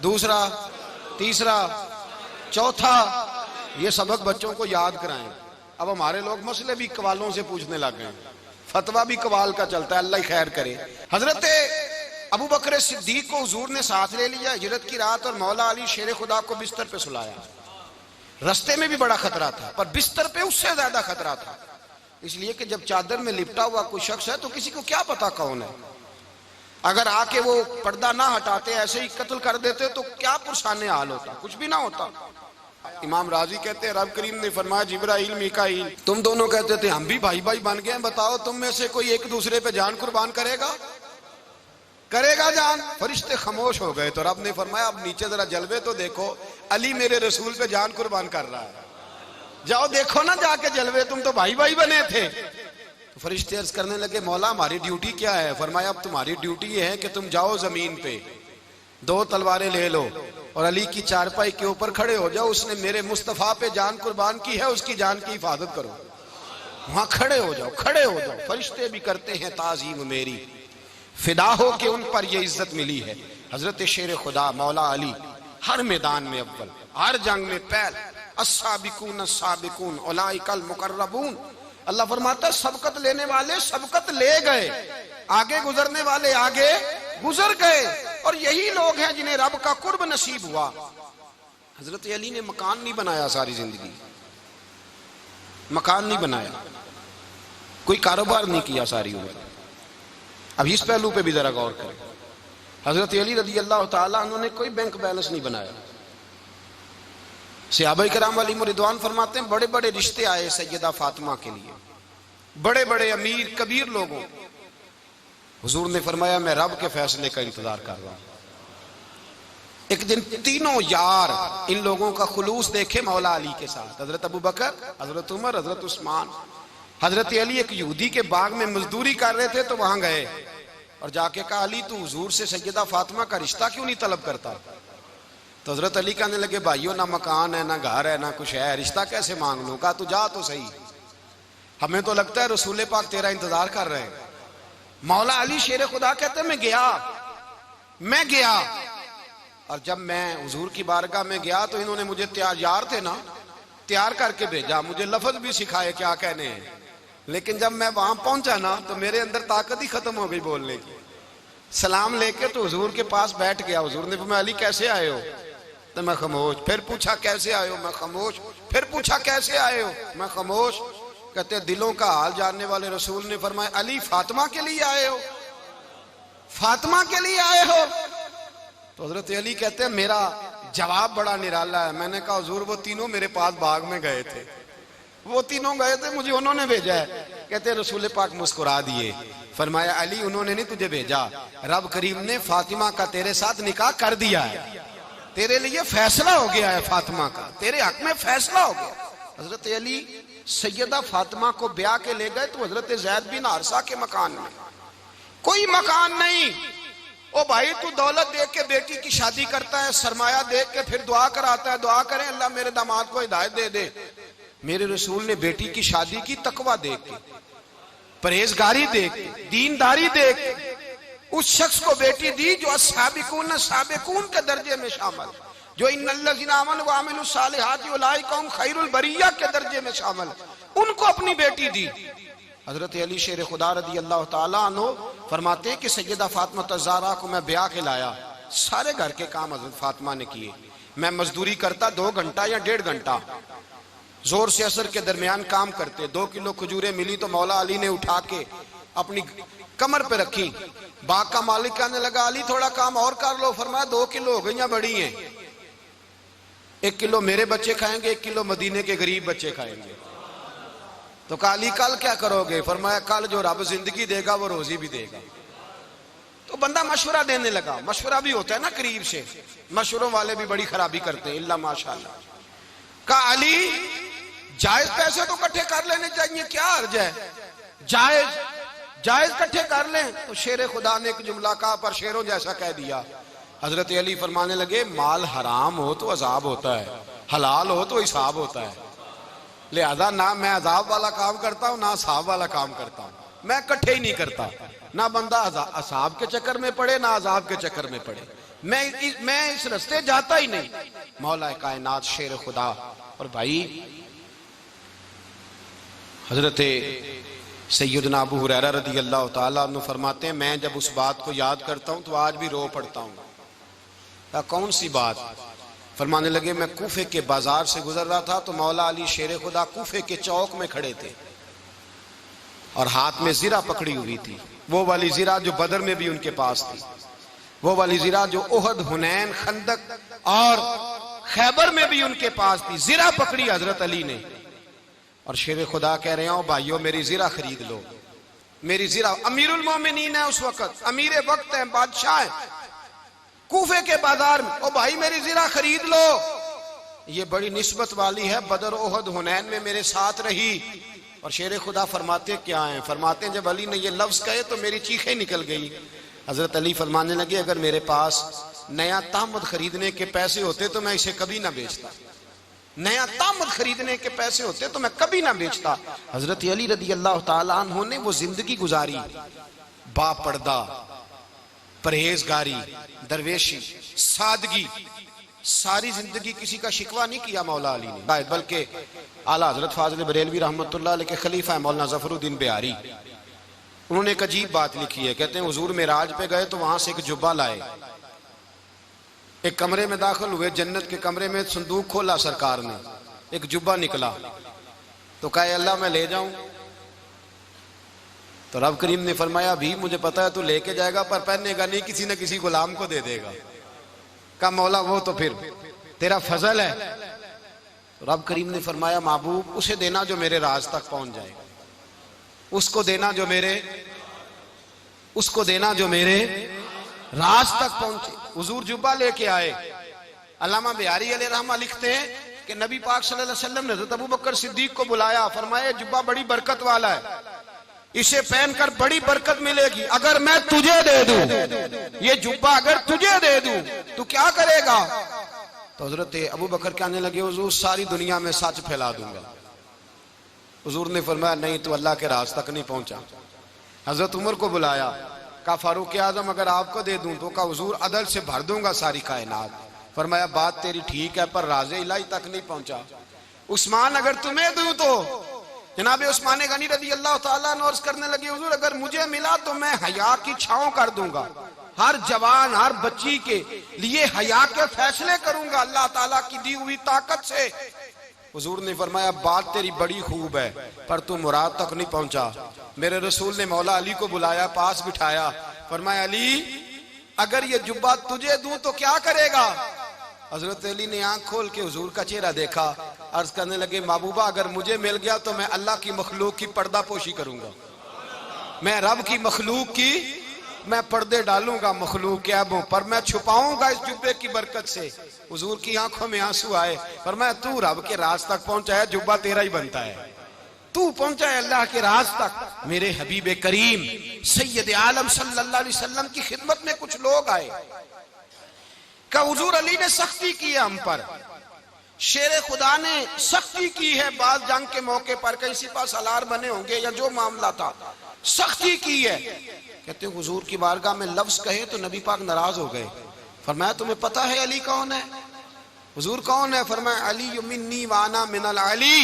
دوسرا، تیسرا، چوتھا۔ یہ سبق بچوں کو یاد کرائیں۔ اب ہمارے لوگ مسئلے بھی قوالوں سے پوچھنے لگ گئے، فتویٰ بھی قوال کا چلتا ہے، اللہ ہی خیر کرے۔ حضرت ابو بکر صدیق کو حضور نے ساتھ لے لیا ہجرت کی رات، اور مولا علی شیر خدا کو بستر پہ سلایا۔ رستے میں بھی بڑا خطرہ تھا پر بستر پہ اس سے زیادہ خطرہ تھا، اس لیے کہ جب چادر میں لپٹا ہوا کوئی شخص ہے تو کسی کو کیا پتا کون ہے، اگر آ کے وہ پردہ نہ ہٹاتے ایسے ہی قتل کر دیتے تو کیا پرسان حال ہوتا، کچھ بھی نہ ہوتا۔ امام راضی کہتے ہیں رب کریم نے فرمایا جبرائیل میکائیل تم دونوں کہتے تھے ہم بھی بھائی بھائی بن گئے ہیں، بتاؤ تم میں سے کوئی ایک دوسرے پہ جان قربان کرے گا جان؟ فرشتے خاموش ہو گئے تو رب نے فرمایا اب نیچے ذرا جلوے تو دیکھو، علی میرے رسول پہ جان قربان کر رہا ہے، جاؤ دیکھو نا جا کے جلوے، تم تو بھائی بھائی بنے تھے۔ فرشتے عرض کرنے لگے مولا ہماری ڈیوٹی کیا ہے؟ فرمایا اب تمہاری ڈیوٹی یہ ہے کہ تم جاؤ زمین پہ 2 تلواریں لے لو اور علی کی چارپائی کے اوپر کھڑے ہو جاؤ، اس نے میرے مصطفیٰ پہ جان قربان کی ہے، اس کی جان کی حفاظت کرو، وہاں کھڑے ہو جاؤ۔ فرشتے بھی کرتے ہیں تعظیم میری، فدا ہو کہ ان پر یہ عزت ملی ہے۔ حضرت شیر خدا مولا علی ہر میدان میں اول، ہر جنگ میں پہل، السابقون السابقون اولئک المقربون۔ اللہ فرماتا ہے سبقت لینے والے سبقت لے گئے، آگے گزرنے والے آگے گزر گئے، اور یہی لوگ ہیں جنہیں رب کا قرب نصیب ہوا۔ حضرت علی نے مکان نہیں بنایا، ساری زندگی مکان نہیں بنایا، کوئی کاروبار نہیں کیا ساری عمر. اب اس پہلو پہ بھی ذرا غور کریں. حضرت علی رضی اللہ تعالیٰ عنہ نے کوئی بینک بیلنس نہیں بنایا. صحابہ کرام علیہم رضوان فرماتے ہیں بڑے بڑے رشتے آئے سیدہ فاطمہ کے لیے، بڑے بڑے امیر کبیر لوگوں. حضور نے فرمایا میں رب کے فیصلے کا انتظار کر رہا ہوں. ایک دن تینوں یار ان لوگوں کا خلوص دیکھے مولا علی کے ساتھ، حضرت ابو بکر، حضرت عمر، حضرت عثمان. حضرت علی ایک یہودی کے باغ میں مزدوری کر رہے تھے تو وہاں گئے اور جا کے کہا علی تو حضور سے سیدہ فاطمہ کا رشتہ کیوں نہیں طلب کرتا؟ تو حضرت علی کہنے لگے بھائیو نہ مکان ہے نہ گھر ہے نہ کچھ ہے، رشتہ کیسے مانگ لوں؟ کہا تو جا تو صحیح، ہمیں تو لگتا ہے رسول پاک تیرا انتظار کر رہے ہیں. مولا علی شیر خدا کہتے ہیں میں گیا اور جب میں حضور کی بارگاہ میں گیا تو انہوں نے مجھے یار تھے نا تیار کر کے بھیجا، مجھے لفظ بھی سکھائے کیا کہنے ہیں، لیکن جب میں وہاں پہنچا نا تو میرے اندر طاقت ہی ختم ہو گئی بولنے کی. سلام لے کے تو حضور کے پاس بیٹھ گیا. حضور نے فرمایا علی کیسے آئے ہو؟ تو میں خاموش. پھر پوچھا کیسے آئے ہو؟ میں خاموش. پھر پوچھا کیسے آئے ہو؟ میں خاموش. کہتے دلوں کا حال جاننے والے رسول نے فرمایا علی فاطمہ کے لیے آئے ہو؟ فاطمہ کے لیے آئے ہو؟ تو حضرت علی کہتے ہیں میرا جواب بڑا نرالا ہے. میں نے کہا حضور وہ تینوں میرے پاس باغ میں گئے تھے، وہ تینوں گئے تھے، مجھے انہوں نے بھیجا ہے. کہتے ہیں رسول پاک مسکرا دیے، فرمایا علی انہوں نے نہیں تجھے بھیجا، رب کریم نے فاطمہ کا تیرے ساتھ نکاح کر دیا ہے، تیرے لیے فیصلہ ہو گیا ہے، فاطمہ کا تیرے حق میں فیصلہ ہو گیا. حضرت علی سیدہ فاطمہ کو بیاہ کے لے گئے تو حضرت زید بن حارثہ کے مکان میں، کوئی مکان نہیں. او بھائی تو دولت دیکھ کے بیٹی کی شادی کرتا ہے، سرمایہ دیکھ کے پھر دعا کراتا ہے، دعا کریں اللہ میرے داماد کو ہدایت دے دے. میرے رسول نے بیٹی کی شادی کی تقوی دیکھ کے، پرہیزگاری دیکھ کے، دینداری دیکھ کے اس شخص کو بیٹی دی جو السابقون سابقون کے درجے میں شامل، جو ان الذین آمنوا وعملوا الصالحات اولئک هم خیر البریہ کے درجے میں شامل، ان کو اپنی بیٹی دی. حضرت علی شیر خدا رضی اللہ تعالیٰ عنہ فرماتے ہیں کہ سیدہ فاطمہ الزہرا کو میں بیاہ کے لایا، سارے گھر کے کام حضرت فاطمہ نے کیے. میں مزدوری کرتا 2 گھنٹہ یا 1.5 گھنٹہ، زور سے عصر کے درمیان کام کرتے. 2 کلو کھجوریں ملی تو مولا علی نے اٹھا کے اپنی کمر پہ رکھی. باغ کا مالک کہنے لگا علی تھوڑا کام اور کر لو. فرمایا 2 کلو ہو گئیں بڑی ہیں، 1 کلو میرے بچے کھائیں گے، 1 کلو مدینے کے غریب بچے کھائیں گے. تو کہا علی کل کیا کرو گے؟ فرمایا کل جو رب زندگی دے گا وہ روزی بھی دے گا. تو بندہ مشورہ دینے لگا. مشورہ بھی ہوتا ہے نا قریب سے، مشوروں والے بھی بڑی خرابی کرتے ہیں اللہ ماشاءاللہ. کہا علی جائز پیسے تو کٹھے کر لینے چاہیے، کیا عرض ہے، جائز کٹھے کر لیں. تو شیر خدا نے ایک جملہ کہا پر شیروں جیسا کہہ دیا. حضرت علی فرمانے لگے مال حرام ہو تو عذاب ہوتا ہے، حلال ہو تو حساب ہوتا ہے، لہذا نہ میں عذاب والا کام کرتا ہوں نہ حساب والا کام کرتا ہوں، میں کٹھے ہی نہیں کرتا. نہ بندہ عذاب کے چکر میں پڑے نہ عذاب کے چکر میں پڑے، میں اس رستے جاتا ہی نہیں. مولا کائنات شیر خدا. اور بھائی حضرت سیدنا ابو ہریرہ رضی اللہ تعالیٰ عنہ فرماتے ہیں میں جب اس بات کو یاد کرتا ہوں تو آج بھی رو پڑتا ہوں. کون سی بات؟ فرمانے لگے میں کوفے کے بازار سے گزر رہا تھا تو مولا علی شیر خدا کوفے کے چوک میں کھڑے تھے اور ہاتھ میں زرہ پکڑی ہوئی تھی، وہ والی زرہ جو بدر میں بھی ان کے پاس تھی، وہ والی زرہ جو احد، حنین، خندق اور خیبر میں بھی ان کے پاس تھی. زرہ پکڑی حضرت علی نے اور شیر خدا کہہ رہے ہیں بھائیو میری زرہ خرید لو. میری زرہ، امیر المومنین ہے اس وقت، امیر وقت ہے، بادشاہ ہے کوفے کے بازار میں. او بھائی میری زرہ خرید لو. یہ بڑی نسبت والی ہے، بدر، احد، حنین میں میرے ساتھ رہی. اور شیر خدا فرماتے کیا ہیں؟ فرماتے ہیں جب علی نے یہ لفظ کہے تو میری چیخیں نکل گئی. حضرت علی فرمانے لگے اگر میرے پاس نیا تامد خریدنے کے پیسے ہوتے تو میں اسے کبھی نہ بیچتا، نیا تامد خریدنے کے پیسے ہوتے تو میں کبھی نہ بیچتا. حضرت علی رضی اللہ تعالیٰ عنہ نے وہ زندگی گزاری، با پردہ، پرہیزگاری، درویشی، سادگی، ساری زندگی کسی کا شکوہ نہیں کیا مولا علی نے، بلکہ اعلیٰ حضرت فاضل بریلوی رحمۃ اللہ علیہ کے خلیفہ مولانا ظفر الدین بہاری، انہوں نے ایک عجیب بات لکھی ہے. کہتے ہیں حضور معراج پہ گئے تو وہاں سے ایک جبہ لائے، ایک کمرے میں داخل ہوئے، جنت کے کمرے میں صندوق کھولا سرکار نے، ایک جبہ نکلا تو کہا اللہ میں لے جاؤں؟ تو رب کریم نے فرمایا بھی مجھے پتا ہے تو لے کے جائے گا پر پہننے گا نہیں، کسی نہ کسی غلام کو دے دے گا۔ کہا مولا وہ تو پھر تیرا فضل ہے۔ رب کریم نے فرمایا محبوب اسے دینا جو میرے راز تک پہنچ جائے، اس کو دینا جو میرے راز تک پہنچے۔ حضور جبہ لے کے آئے۔ علامہ بہاری علیہ رحمہ لکھتے ہیں کہ نبی پاک صلی اللہ علیہ وسلم نے حضرت ابوبکر صدیق کو بلایا، فرمایا جبہ بڑی برکت والا ہے، اسے پہن کر بڑی برکت ملے گی، اگر میں تجھے دے دوں، یہ جبہ اگر تجھے دے دوں تو کیا کرے گا؟ تو حضرت ابوبکر کہنے لگے حضور ساری دنیا میں سچ پھیلا دوں گا۔ حضور نے فرمایا نہیں تو اللہ کے راز تک نہیں پہنچا۔ حضرت عمر کو بلایا، کہا فاروق اعظم اگر آپ کو دے دوں تو کہا حضور عدل سے بھر دوں گا ساری کائنات۔ فرمایا بات تیری ٹھیک ہے پر راز الہی تک نہیں پہنچا۔ عثمان اگر تمہیں دوں تو جناب عثمان غنی رضی اللہ تعالیٰ عنہ عرض کرنے لگے حضور اگر مجھے ملا تو میں حیا کی چھاؤں کر دوں گا، ہر جوان ہر بچی کے لیے حیا کے فیصلے کروں گا اللہ تعالیٰ کی دی ہوئی طاقت سے۔ حضور نے فرمایا بات تیری بڑی خوب ہے پر تو مراد تک نہیں پہنچا۔ میرے رسول نے مولا علی کو بلایا، پاس بٹھایا، فرمایا علی اگر یہ جبہ تجھے دوں تو کیا کرے گا؟ حضرت علی نے آنکھ کھول کے حضور کا چہرہ دیکھا، عرض کرنے لگے محبوبہ اگر مجھے مل گیا تو میں اللہ کی مخلوق کی پردہ پوشی کروں گا، میں رب کی مخلوق کی میں پردے ڈالوں گا مخلوق کے عیبوں پر، میں چھپاؤں گا اس جبے کی برکت سے۔ حضور کی آنکھوں میں آنسو آئے، فرمایا تو رب کے راز تک پہنچا ہے، جبہ تیرا ہی بنتا ہے، تو پہنچا ہے اللہ کے راز تک۔ میرے حبیب کریم سید عالم صلی اللہ علیہ وسلم کی خدمت میں کچھ لوگ آئے کہ حضور علی نے سختی کی ہے ہم پر، شیر خدا نے سختی کی ہے، بعض جنگ کے موقع پر کہیں سپہ سالار بنے ہوں گے یا جو معاملہ تھا سختی کی ہے۔ کہتے ہیں حضور کی بارگاہ میں لفظ کہے تو نبی پاک ناراض ہو گئے۔ فرمایا تمہیں پتہ ہے علی کون ہے؟ حضور کون ہے؟ فرمایا علی منی وانا من العلی،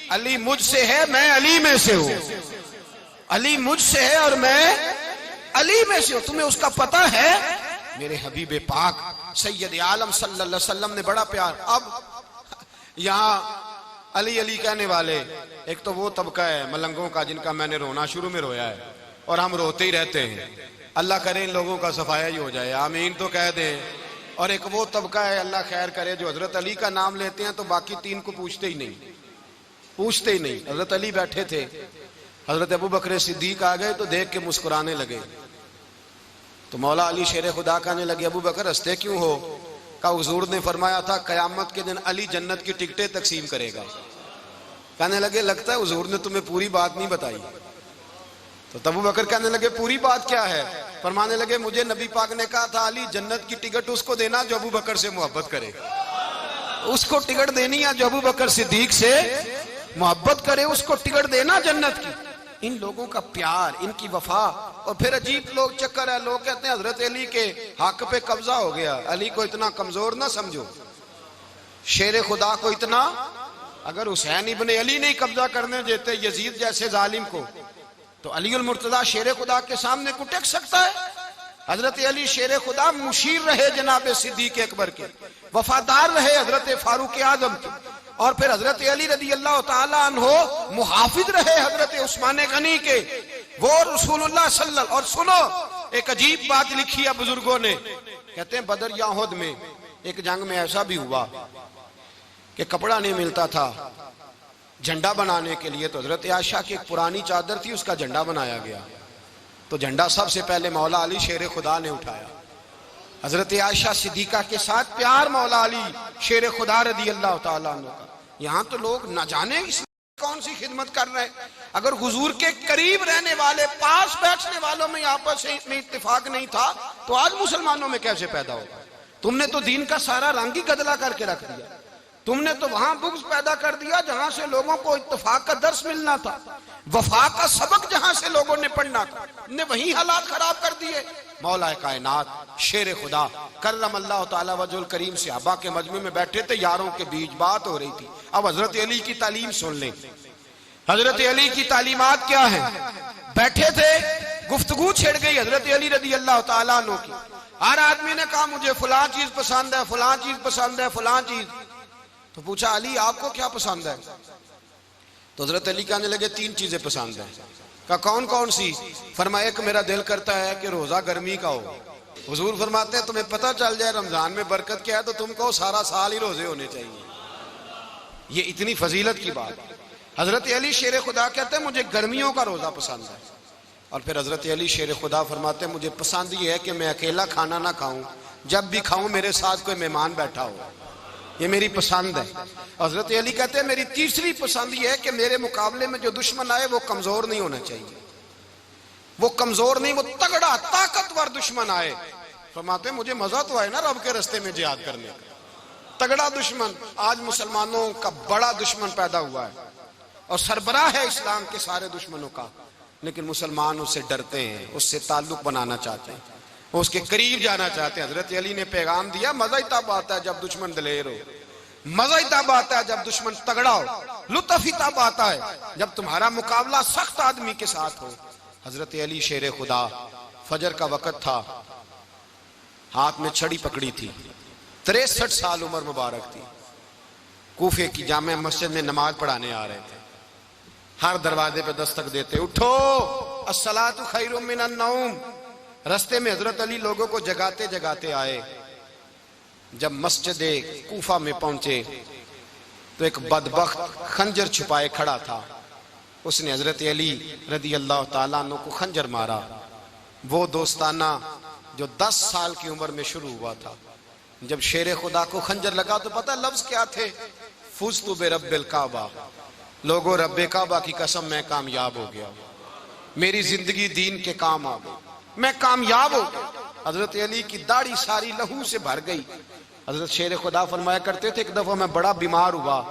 علی مجھ سے ہے میں علی میں سے ہوں، علی مجھ سے ہے اور میں علی میں سے ہوں، تمہیں اس کا پتہ ہے؟ میرے حبیب پاک سید عالم صلی اللہ علیہ وسلم نے بڑا پیار۔ اب یہاں علی علی کہنے والے ایک تو وہ طبقہ ہے ملنگوں کا جن کا میں نے رونا شروع میں رویا ہے اور ہم روتے ہی رہتے ہیں، اللہ کرے ان لوگوں کا صفایا ہی ہو جائے، آمین تو کہہ دیں۔ اور ایک وہ طبقہ ہے اللہ خیر کرے جو حضرت علی کا نام لیتے ہیں تو باقی تین کو پوچھتے ہی نہیں۔ حضرت علی بیٹھے تھے، حضرت ابوبکر صدیق آ گئے تو دیکھ کے مسکرانے لگے، تو مولا علی شیر خدا کہنے لگے ابوبکر ہنستے کیوں ہو؟ کہ حضور نے فرمایا تھا قیامت کے دن علی جنت کی ٹکٹیں تقسیم کرے گا۔ کہنے لگے لگتا ہے حضور نے تمہیں پوری بات نہیں بتائی۔ تو ابوبکر کہنے لگے پوری بات کیا ہے؟ فرمانے لگے مجھے نبی پاک نے کہا تھا علی جنت کی ٹکٹ اس کو دینا جو ابوبکر سے محبت کرے، اس کو ٹکٹ دینی ہے جو ابوبکر صدیق سے محبت کرے، اس کو ٹکٹ دینا جنت کی۔ ان لوگوں کا پیار، ان کی وفا۔ اور پھر عجیب لوگ چکر ہے، لوگ کہتے ہیں حضرت علی کے حق پہ قبضہ ہو گیا، علی کو اتنا کمزور نہ سمجھو، شیر خدا کو اتنا، اگر حسین ابن علی نہیں قبضہ کرنے دیتے یزید جیسے ظالم کو تو علی المرتضیٰ شیر خدا کے سامنے کو ٹک سکتا ہے؟ حضرت علی شیر خدا مشیر رہے جناب صدیق اکبر کے، وفادار رہے حضرت فاروق اعظم کے، اور پھر حضرت علی رضی اللہ تعالیٰ عنہ محافظ رہے حضرت عثمان غنی کے، وہ رسول اللہ صلی اللہ علیہ وسلم۔ اور سنو ایک عجیب بات لکھی ہے بزرگوں نے، کہتے ہیں بدر یا احد میں ایک جنگ میں ایسا بھی ہوا کہ کپڑا نہیں ملتا تھا جھنڈا بنانے کے لیے، تو حضرت عائشہ کی ایک پرانی چادر تھی، اس کا جھنڈا بنایا گیا، تو جھنڈا سب سے پہلے مولا علی شیر خدا نے اٹھایا۔ حضرت عائشہ صدیقہ کے ساتھ پیار مولا علی شیر خدا رضی اللہ تعالیٰ عنہ کا۔ یہاں تو لوگ نہ جانے اس کون سی خدمت کر رہے ہیں، اگر حضور کے قریب رہنے والے پاس بیٹھنے والوں میں آپس میں اتفاق نہیں تھا تو آج مسلمانوں میں کیسے پیدا ہوگا؟ تم نے تو دین کا سارا رنگ ہی گدلا کر کے رکھ دیا، تم نے تو وہاں بغض پیدا کر دیا جہاں سے لوگوں کو اتفاق کا درس ملنا تھا، وفا کا سبق جہاں سے لوگوں نے پڑھنا تھا، نے وہی حالات خراب کر دیے۔ مولا کائنات شیر خدا کرم اللہ تعالیٰ وجہ الکریم صحابہ کے مجمع میں بیٹھے تھے، یاروں کے بیچ بات ہو رہی تھی۔ اب حضرت علی کی تعلیم سن لیں، حضرت علی کی تعلیمات کیا ہیں؟ بیٹھے تھے، گفتگو چھڑ گئی حضرت علی رضی اللہ تعالیٰ عنہ کی، ہر آدمی نے کہا مجھے فلاں چیز پسند ہے، فلاں چیز پسند ہے، فلاں چیز۔ تو پوچھا علی آپ کو کیا پسند ہے؟ تو حضرت علی کہنے لگے تین چیزیں پسند ہیں۔ کہا کون کون سی؟ فرمایا کہ میرا دل کرتا ہے کہ روزہ گرمی کا ہو۔ حضور فرماتے ہیں تمہیں پتہ چل جائے رمضان میں برکت کیا ہے تو تم کو سارا سال ہی روزے ہونے چاہیے۔ یہ اتنی فضیلت کی بات۔ حضرت علی شیر خدا کہتے ہیں مجھے گرمیوں کا روزہ پسند ہے، اور پھر حضرت علی شیر خدا فرماتے ہیں مجھے پسند یہ ہے کہ میں اکیلا کھانا نہ کھاؤں، جب بھی کھاؤں میرے ساتھ کوئی مہمان بیٹھا ہو، یہ میری پسند ہے۔ حضرت علی کہتے ہیں میری تیسری پسند یہ ہے کہ میرے مقابلے میں جو دشمن آئے وہ کمزور نہیں ہونا چاہیے، وہ کمزور نہیں، وہ تگڑا طاقتور دشمن آئے۔ فرماتے ہیں مجھے مزہ تو آئے نا رب کے رستے میں جہاد کرنے کا، تگڑا دشمن۔ آج مسلمانوں کا بڑا دشمن پیدا ہوا ہے اور سربراہ ہے اسلام کے سارے دشمنوں کا، لیکن مسلمان اس سے ڈرتے ہیں، اس سے تعلق بنانا چاہتے ہیں، وہ اس کے قریب جانا چاہتے ہیں۔ حضرت علی نے پیغام دیا مزہ ہی تب آتا ہے جب دشمن دلیر ہو، مزہ ہی تب آتا ہے جب دشمن تگڑا ہو، لطف ہی تب آتا ہے جب تمہارا مقابلہ سخت آدمی کے ساتھ ہو۔ حضرت علی شیر خدا، فجر کا وقت تھا، ہاتھ میں چھڑی پکڑی تھی، 63 سال عمر مبارک تھی، کوفے کی جامع مسجد میں نماز پڑھانے آ رہے تھے۔ ہر دروازے پہ دستک دیتے اٹھو الصلاۃ خیر من النوم۔ رستے میں حضرت علی لوگوں کو جگاتے جگاتے آئے۔ جب مسجد کوفہ میں پہنچے تو ایک بدبخت خنجر چھپائے کھڑا تھا، اس نے حضرت علی رضی اللہ تعالیٰ عنہ کو خنجر مارا۔ وہ دوستانہ جو 10 سال کی عمر میں شروع ہوا تھا، جب شیر خدا کو خنجر لگا تو پتہ لفظ کیا تھے؟ فزت برب الکعبہ، لوگوں رب کعبہ کی قسم میں کامیاب ہو گیا، میری زندگی دین کے کام آ گئی، میں کامیاب ہو گیا۔ حضرت علی کی داڑھی ساری لہو سے بھر گئی۔ حضرت شیر خدا فرمایا کرتے تھے ایک دفعہ میں بڑا بیمار ہوا،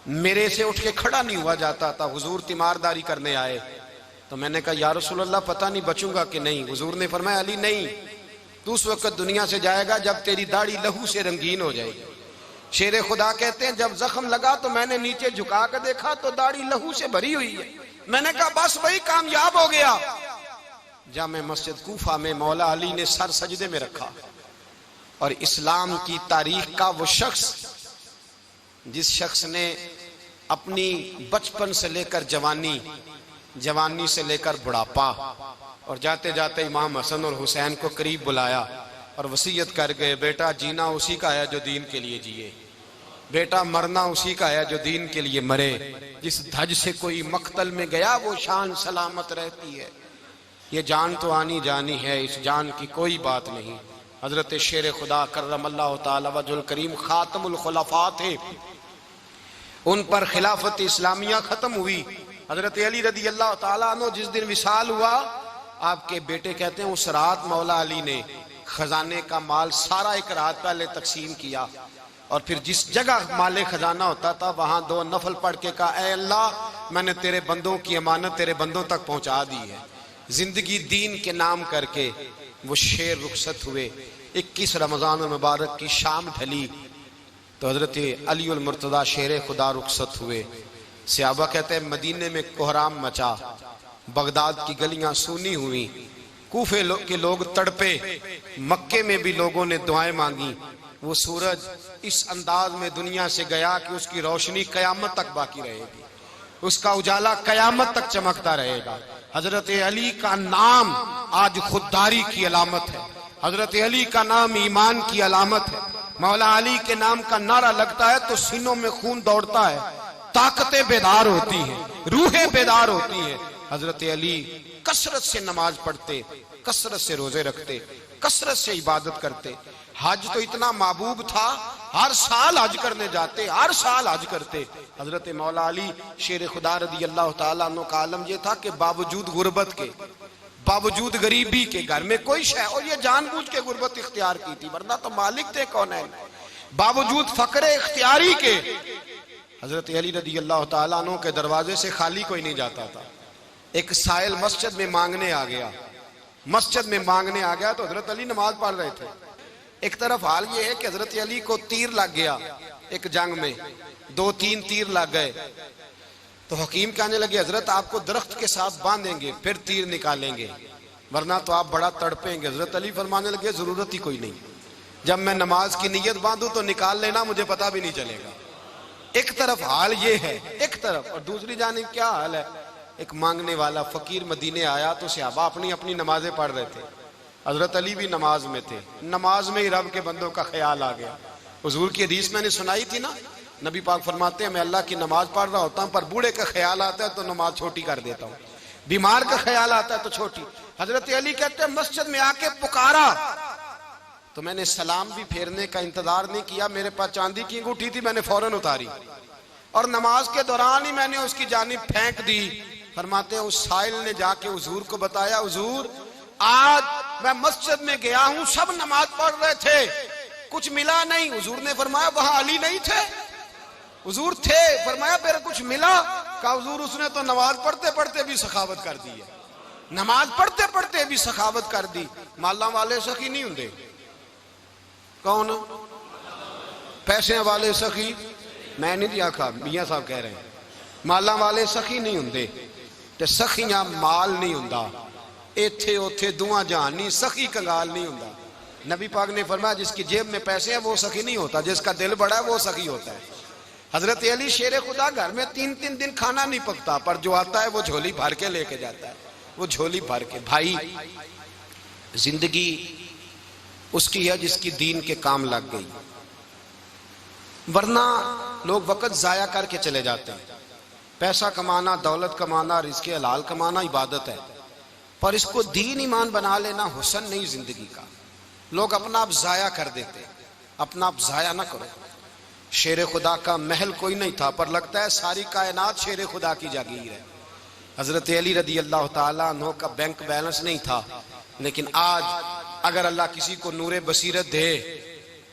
میرے سے اٹھ کے کھڑا نہیں ہوا جاتا تھا، حضور تیمارداری کرنے آئے تو میں نے کہا یا رسول اللہ پتہ نہیں بچوں گا کہ نہیں۔ حضور نے فرمایا علی نہیں، تو اس وقت دنیا سے جائے گا جب تیری داڑھی لہو سے رنگین ہو جائے گی۔ شیر خدا کہتے ہیں جب زخم لگا تو میں نے نیچے جھکا کر دیکھا تو داڑھی لہو سے بھری ہوئی ہے، میں نے کہا بس وہی کامیاب ہو گیا۔ جامع مسجد کوفہ میں مولا علی نے سر سجدے میں رکھا، اور اسلام کی تاریخ کا وہ شخص جس شخص نے اپنی بچپن سے لے کر جوانی، جوانی سے لے کر بڑھاپا، اور جاتے جاتے امام حسن اور حسین کو قریب بلایا اور وصیت کر گئے بیٹا جینا اسی کا ہے جو دین کے لیے جیے، بیٹا مرنا اسی کا ہے جو دین کے لیے مرے، جس دھج سے کوئی مقتل میں گیا وہ شان سلامت رہتی ہے، یہ جان تو آنی جانی ہے، اس جان کی کوئی بات نہیں۔ حضرت شیر خدا کرم اللہ تعالی وجہ الکریم خاتم الخلفاء تھے، ان پر خلافت اسلامیہ ختم ہوئی۔ حضرت علی رضی اللہ تعالیٰ عنہ جس دن وصال ہوا، آپ کے بیٹے کہتے ہیں اس رات مولا علی نے خزانے کا مال سارا ایک رات پہلے تقسیم کیا، اور پھر جس جگہ مال خزانہ ہوتا تھا وہاں 2 نفل پڑھ کے کہا اے اللہ میں نے تیرے بندوں کی امانت تیرے بندوں تک پہنچا دی ہے۔ زندگی دین کے نام کر کے وہ شیر رخصت ہوئے۔ 21 رمضان المبارک کی شام ڈھلی تو حضرت علی المرتضی شیر خدا رخصت ہوئے۔ صحابہ کہتے ہیں مدینے میں کوہرام مچا، بغداد کی گلیاں سونی ہوئی، کوفے کے لوگ تڑپے، مکے میں بھی لوگوں نے دعائیں مانگی۔ وہ سورج اس انداز میں دنیا سے گیا کہ اس کی روشنی قیامت تک باقی رہے گی، اس کا اجالا قیامت تک چمکتا رہے گا۔ حضرت علی کا نام آج خودداری کی علامت ہے، حضرت علی کا نام ایمان کی علامت ہے۔ مولا علی کے نام کا نعرہ لگتا ہے تو سینوں میں خون دوڑتا ہے، طاقتیں بیدار ہوتی ہیں، روحیں بیدار ہوتی ہیں۔ حضرت علی کثرت سے نماز پڑھتے، کثرت سے روزے رکھتے، کثرت سے عبادت کرتے۔ حج تو اتنا محبوب تھا، ہر سال حج کرنے جاتے، ہر سال حج کرتے۔ حضرت مولا علی شیر خدا رضی اللہ تعالیٰ عنہ کا عالم یہ تھا کہ باوجود غربت کے، باوجود غریبی کے، گھر میں کوئی شے، اور یہ جان بوجھ کے غربت اختیار کی تھی ورنہ تو مالک تھے کون ہے، باوجود فقر اختیاری کے حضرت علی رضی اللہ تعالیٰ عنہ کے دروازے سے خالی کوئی نہیں جاتا تھا۔ ایک سائل مسجد میں مانگنے آ گیا، مسجد میں مانگنے آ گیا تو حضرت علی نماز پڑھ رہے تھے۔ ایک طرف حال یہ ہے کہ حضرت علی کو تیر لگ گیا ایک جنگ میں، 2-3 تیر لگ گئے تو حکیم کہنے لگے حضرت آپ کو درخت کے ساتھ باندھیں گے پھر تیر نکالیں گے ورنہ تو آپ بڑا تڑپیں گے۔ حضرت علی فرمانے لگے ضرورت ہی کوئی نہیں، جب میں نماز کی نیت باندھوں تو نکال لینا، مجھے پتہ بھی نہیں چلے گا۔ ایک طرف حال یہ ہے، ایک طرف، اور دوسری جانب کیا حال ہے؟ ایک مانگنے والا فقیر مدینے آیا تو صحابہ اپنی اپنی نمازیں پڑھ رہے تھے، حضرت علی بھی نماز میں تھے، نماز میں ہی رب کے بندوں کا خیال آ گیا۔ حضور کی حدیث میں نے سنائی تھی نا، نبی پاک فرماتے ہیں میں اللہ کی نماز پڑھ رہا ہوتا ہوں پر بوڑھے کا خیال آتا ہے تو نماز چھوٹی کر دیتا ہوں، بیمار کا خیال آتا ہے تو چھوٹی۔ حضرت علی کہتے ہیں مسجد میں آ کے پکارا تو میں نے سلام بھی پھیرنے کا انتظار نہیں کیا، میرے پاس چاندی کی انگوٹھی تھی، میں نے فوراً اتاری اور نماز کے دوران ہی میں نے اس کی جانب پھینک دی۔ فرماتے ہیں اس سائل نے جا کے حضور کو بتایا، حضور آج میں مسجد میں گیا ہوں، سب نماز پڑھ رہے تھے، کچھ ملا نہیں۔ حضور نے فرمایا وہاں علی نہیں تھے؟ حضور تھے۔ فرمایا پھر کچھ ملا؟ کہا حضور اس نے تو نماز پڑھتے پڑھتے بھی سخاوت کر دی ہے، نماز پڑھتے پڑھتے بھی سخاوت کر دی۔ مالاں والے سخی نہیں ہوندے؟ کون؟ پیسے والے سخی؟ میں نہیں دیا کہا، میاں صاحب کہہ رہے ہیں مالاں والے سخی نہیں ہوندے تے سخیاں مال نہیں ہوندا، ایتھے اوتھے دعا جہان نہیں، سخی کنگال نہیں ہوندا۔ نبی پاک نے فرمایا جس کی جیب میں پیسے ہیں وہ سخی نہیں ہوتا، جس کا دل بڑا ہے وہ سخی ہوتا ہے۔ حضرت علی شیر خدا گھر میں 3 دن کھانا نہیں پکتا پر جو آتا ہے وہ جھولی بھر کے لے کے جاتا ہے، وہ جھولی بھر کے۔ بھائی زندگی اس کی ہے جس کی دین کے کام لگ گئی، ورنہ لوگ وقت ضائع کر کے چلے جاتے ہیں۔ پیسہ کمانا، دولت کمانا، رزق حلال کمانا عبادت ہے، پر اس کو دین ایمان بنا لینا حسن نہیں زندگی کا۔ لوگ اپنا آپ ضائع کر دیتے، اپنا آپ ضائع نہ کرو۔ شیر خدا کا محل کوئی نہیں تھا پر لگتا ہے ساری کائنات شیر خدا کی جاگیر ہے۔ حضرت علی رضی اللہ تعالیٰ عنہ کا بینک بیلنس نہیں تھا، لیکن آج اگر اللہ کسی کو نور بصیرت دے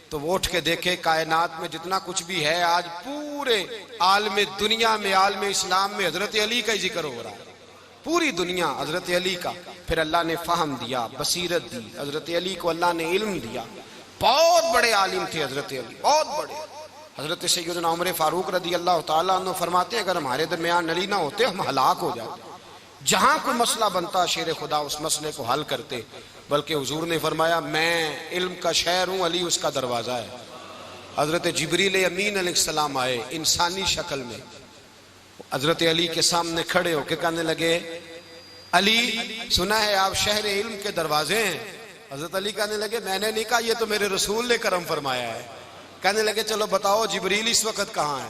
تو وہ اٹھ کے دیکھے کائنات میں جتنا کچھ بھی ہے آج پورے عالم دنیا میں، عالم اسلام میں حضرت علی کا ہی ذکر ہو رہا ہے، پوری دنیا حضرت علی کا۔ پھر اللہ نے فہم دیا، بصیرت دی، حضرت علی کو اللہ نے علم دیا۔ بہت بڑے عالم تھے حضرت علی، بہت بڑے۔ حضرت سیدنا عمر فاروق رضی اللہ تعالیٰ عنہ فرماتے ہیں اگر ہمارے درمیان علی نہ ہوتے ہم ہلاک ہو جاتے، جہاں کوئی مسئلہ بنتا شیر خدا اس مسئلے کو حل کرتے، بلکہ حضور نے فرمایا میں علم کا شہر ہوں، علی اس کا دروازہ ہے۔ حضرت جبریل امین علیہ السلام آئے انسانی شکل میں، حضرت علی کے سامنے کھڑے ہو کے کہنے لگے علی سنا ہے آپ شہر علم کے دروازے ہیں؟ حضرت علی کہنے لگے میں نے نہیں کہا، یہ تو میرے رسول نے کرم فرمایا ہے۔ کہنے لگے چلو بتاؤ جبریل اس وقت کہاں ہے؟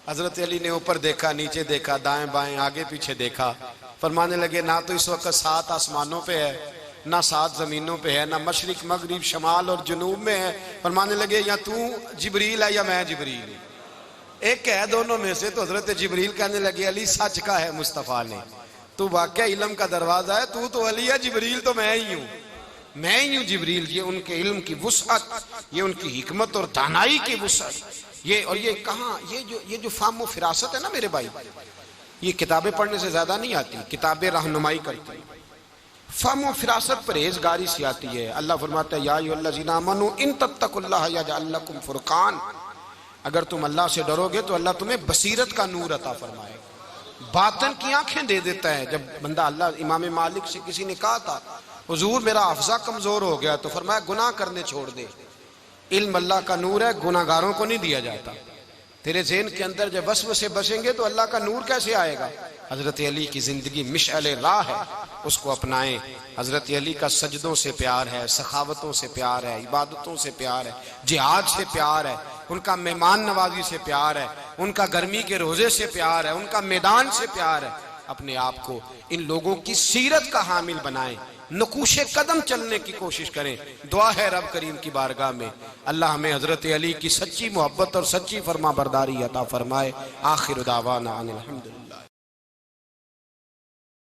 حضرت علی نے اوپر دیکھا، نیچے دیکھا، دائیں بائیں آگے پیچھے دیکھا، فرمانے لگے نہ تو اس وقت 7 آسمانوں پہ ہے، نہ 7 زمینوں پہ ہے، نہ مشرق مغرب شمال اور جنوب میں ہے۔ فرمانے لگے یا تو جبریل ہے یا میں جبریل ہوں، ایک ہے دونوں میں سے۔ تو حضرت جبریل کہنے لگے علی سچ کا ہے مصطفیٰ نے، تو واقعہ علم کا دروازہ ہے، تو علی ہے، جبریل تو میں ہی ہوں، میں ہی ہوں جبریل۔ یہ ان کے علم کی وسعت، یہ ان کی حکمت اور دانائی کی وسعت، یہ اور یہ کہاں یہ جو فہم و فراست ہے نا میرے بھائی، یہ کتابیں پڑھنے سے زیادہ نہیں آتی، کتابیں رہنمائی کرتی ہیں۔ فہم و فراست پرہیزگاری سے آتی ہے۔ اللہ فرماتا ہے یا ایھا الذین آمنوا ان تتقوا اللہ یجعل لکم فرقان، اگر تم اللہ سے ڈرو گے تو اللہ تمہیں بصیرت کا نور عطا فرمائے گا، باطن کی آنکھیں دے دیتا ہے۔ جب بندہ اللہ امام مالک سے کسی نے کہا تھا حضور میرا حافظہ کمزور ہو گیا، تو فرمایا گناہ کرنے چھوڑ دے، علم اللہ کا نور ہے، گناہ گاروں کو نہیں دیا جاتا۔ تیرے ذہن کے اندر جب وسوسے بسیں گے تو اللہ کا نور کیسے آئے گا؟ حضرت علی کی زندگی مشعل راہ ہے، اس کو اپنائیں۔ حضرت علی کا سجدوں سے پیار ہے، سخاوتوں سے پیار ہے، عبادتوں سے پیار ہے، جہاد سے پیار ہے، ان کا مہمان نوازی سے پیار ہے، ان کا گرمی کے روزے سے پیار ہے، ان کا میدان سے پیار ہے۔ اپنے آپ کو ان لوگوں کی سیرت کا حامل بنائیں، نقوش قدم چلنے کی کوشش کریں۔ دعا ہے رب کریم کی بارگاہ میں اللہ ہمیں حضرت علی کی سچی محبت اور سچی فرما برداری عطا فرمائے۔ آخر دعوانا ان الحمدللہ۔